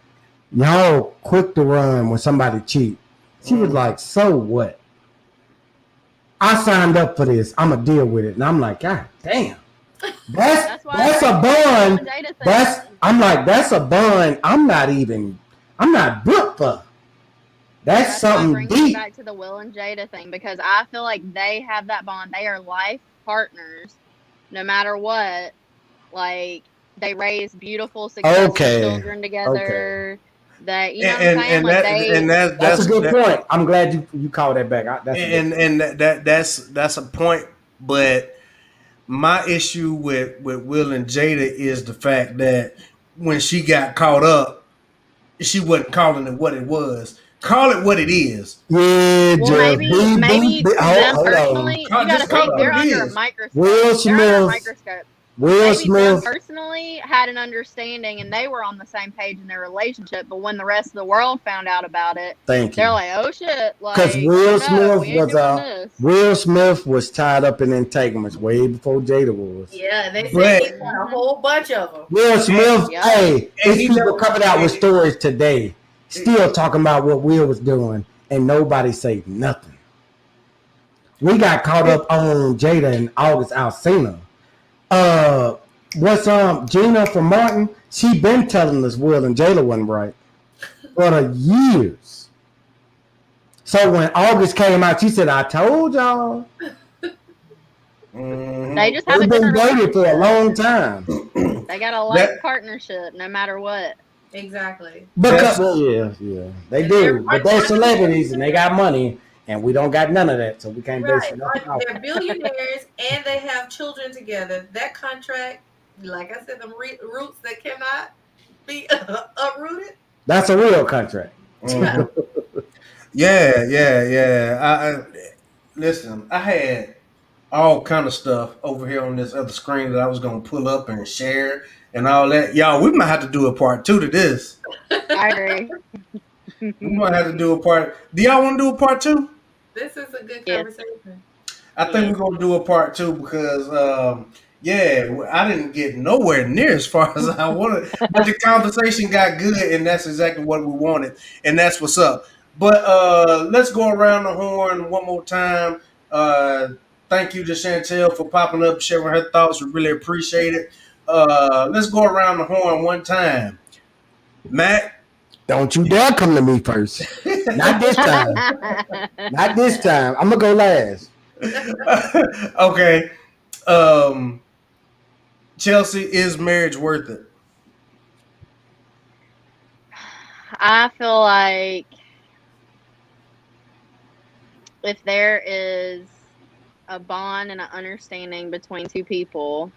y'all quick to run when somebody cheat. She was like, so what? I signed up for this. I'm gonna deal with it. And I'm like, God damn. That's That's why I that's a bring it back to the Will and bond. Jada thing. That's a bond. I'm not built for. That's That's why I something bring it deep. back to the Will and Jada thing because I feel like they have that bond. They are life partners, no matter what. Like they raise beautiful, successful Okay. children Okay. together. That you know what I'm and saying? and Like that they. and that That's a that's good that point. I'm glad you called that back. That's a good point. that's a point. But my issue with Will and Jada is the fact that when she got caught up, she wasn't calling it what it was. Call it what it is. Yeah, Well, just maybe to them hold on. personally, you got to Just call think it Hold what they're it on. under a is. microscope. Will They're under a Smith. microscope. Will Maybe them Smith. personally had an understanding and they were on the same page in their relationship, but when the rest of the world found out about it, Thank they're you. like, "Oh shit! Because Like, oh no, we ain't doing this." Will Smith was tied up in entanglements way before Jada was. yeah, they said But he got a Mm-hmm. whole bunch of them. Will and, Smith, Yep. hey, and it's he people never coming out with and, stories today, still talking about what Will was doing, and nobody say nothing. We got caught up on Jada and August Alsina. Uh, what's Gina from Martin? She been telling us Will and Jada wasn't right for the years. So when August came out, she said, "I told y'all." They Mhm. just have a They've been different dating for a relationship. long time. They got a life that partnership, no matter what. Exactly. Because that's well, yeah, they And they're do. But they're celebrities and they got money, and we don't got none of that, so we can't base right. it off. They're billionaires and they have children together. That contract, like I said, the roots that cannot be uprooted. That's a real contract. Yeah. yeah. I listen. I had all kind of stuff over here on this other screen that I was gonna pull up and share and all that. Y'all, we might have to do a part two to this. I agree. We might have to do a part. Do y'all want to do a part two? This is a good Yes. conversation. I think Yes. we're gonna do a part two because, yeah, I didn't get nowhere near as far as I wanted, but the conversation got good, and that's exactly what we wanted, and that's what's up. But let's go around the horn one more time. Uh, Thank you to Chantel for popping up, sharing her thoughts. We really appreciate it. Let's go around the horn one time. Matt. Don't you dare come to me first. Not this time. Not this time. I'm gonna go last. Okay. Um, Chelsea, is marriage worth it? I feel like if there is a bond and an understanding between two people,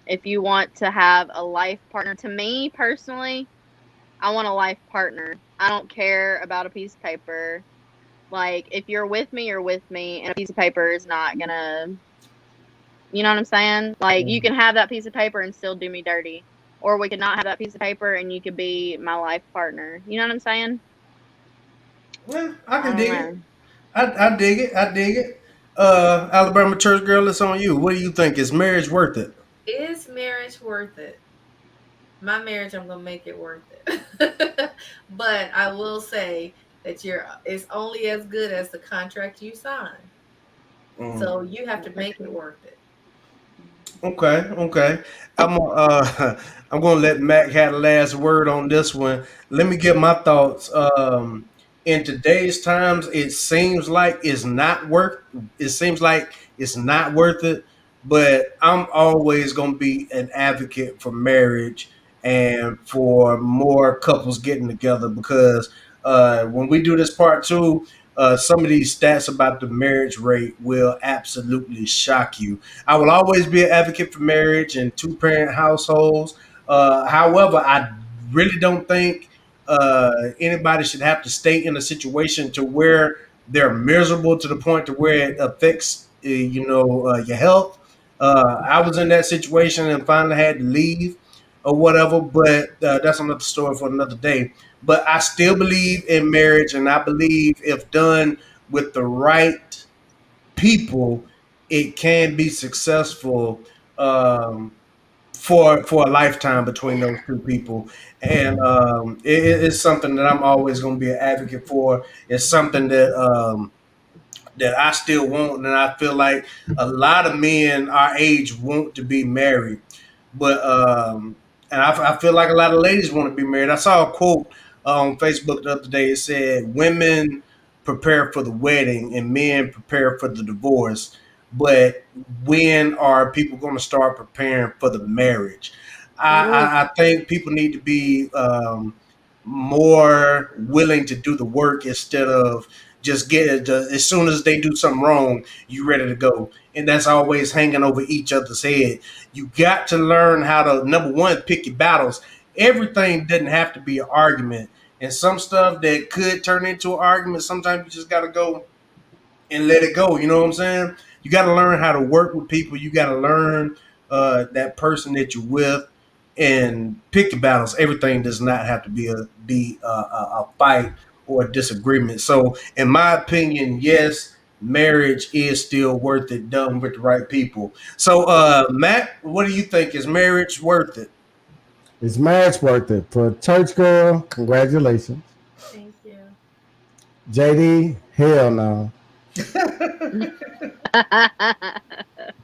if you want to have a life partner, to me personally, I want a life partner. I don't care about a piece of paper. Like, if you're with me, you're with me, and a piece of paper is not gonna, you know what I'm saying? Like, you can have that piece of paper and still do me dirty. Or we could not have that piece of paper and you could be my life partner. You know what I'm saying? Yeah, I I can don't dig it. know. I dig it. I dig it. Alabama church girl, it's on you. What do you think? Is marriage worth it? Is marriage worth it? My marriage, I'm gonna make it worth it. But I will say that it's only as good as the contract you sign. Mm. So you have to make it worth it. Okay, okay. I'm gonna let Mac have the last word on this one. Let me get my thoughts. In today's times, it seems like it's not worth. It seems like it's not worth it. But I'm always gonna be an advocate for marriage and for more couples getting together because when we do this part two, some of these stats about the marriage rate will absolutely shock you. I will always be an advocate for marriage and two parent households. However, I really don't think anybody should have to stay in a situation to where they're miserable to the point to where it affects your health. I was in that situation and finally had to leave or whatever, but that's another story for another day. But I still believe in marriage, and I believe if done with the right people, it can be successful for a lifetime between those two people. And it's something that I'm always going to be an advocate for. It's something that I still want, and I feel like a lot of men our age want to be married, but and I feel like a lot of ladies want to be married. I saw a quote on Facebook the other day. It said, "Women prepare for the wedding, and men prepare for the divorce." But when are people going to start preparing for the marriage? Ooh. I think people need to be more willing to do the work instead of just get it. As soon as they do something wrong, you ready to go, and that's always hanging over each other's head. You got to learn how to, number one, pick your battles. Everything doesn't have to be an argument, and some stuff that could turn into an argument. Sometimes you just got to go and let it go. You know what I'm saying? You got to learn how to work with people. You got to learn that person that you're with and pick your battles. Everything does not have to be a fight or a disagreement. So, in my opinion, yes, marriage is still worth it done with the right people. So, Matt, what do you think? Is marriage worth it? Is marriage worth it? For a church girl, congratulations. Thank you. JD, hell no.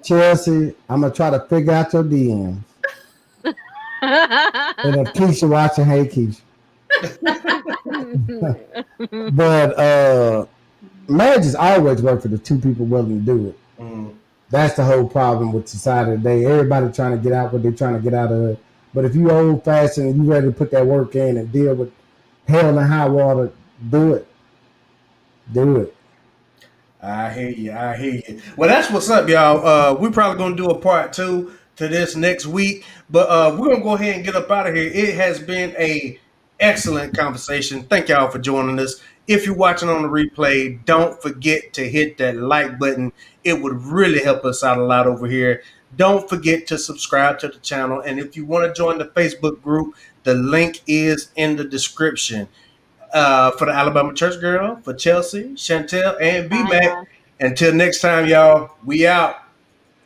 Chelsea, I'm gonna try to figure out your DMs. And if Keisha watching, hey Keisha. But marriage is always worth for the two people willing to do it. Mm. That's the whole problem with society today. Everybody trying to get out what they're trying to get out of it. But if you old fashioned and you ready to put that work in and deal with hell and high water, do it. Do it. I hear you. I hear you. Well, that's what's up, y'all. We're probably gonna do a part two to this next week, but we're gonna go ahead and get up out of here. It has been a excellent conversation. Thank y'all for joining us, If you're watching on the replay, don't forget to hit that like button. It would really help us out a lot over here. Don't forget to subscribe to the channel. And if you want to join the Facebook group, the link is in the description. For the Alabama Church Girl, for Chelsea, Chantel, and B Bye, Mac. y'all. Until next time, y'all, we out.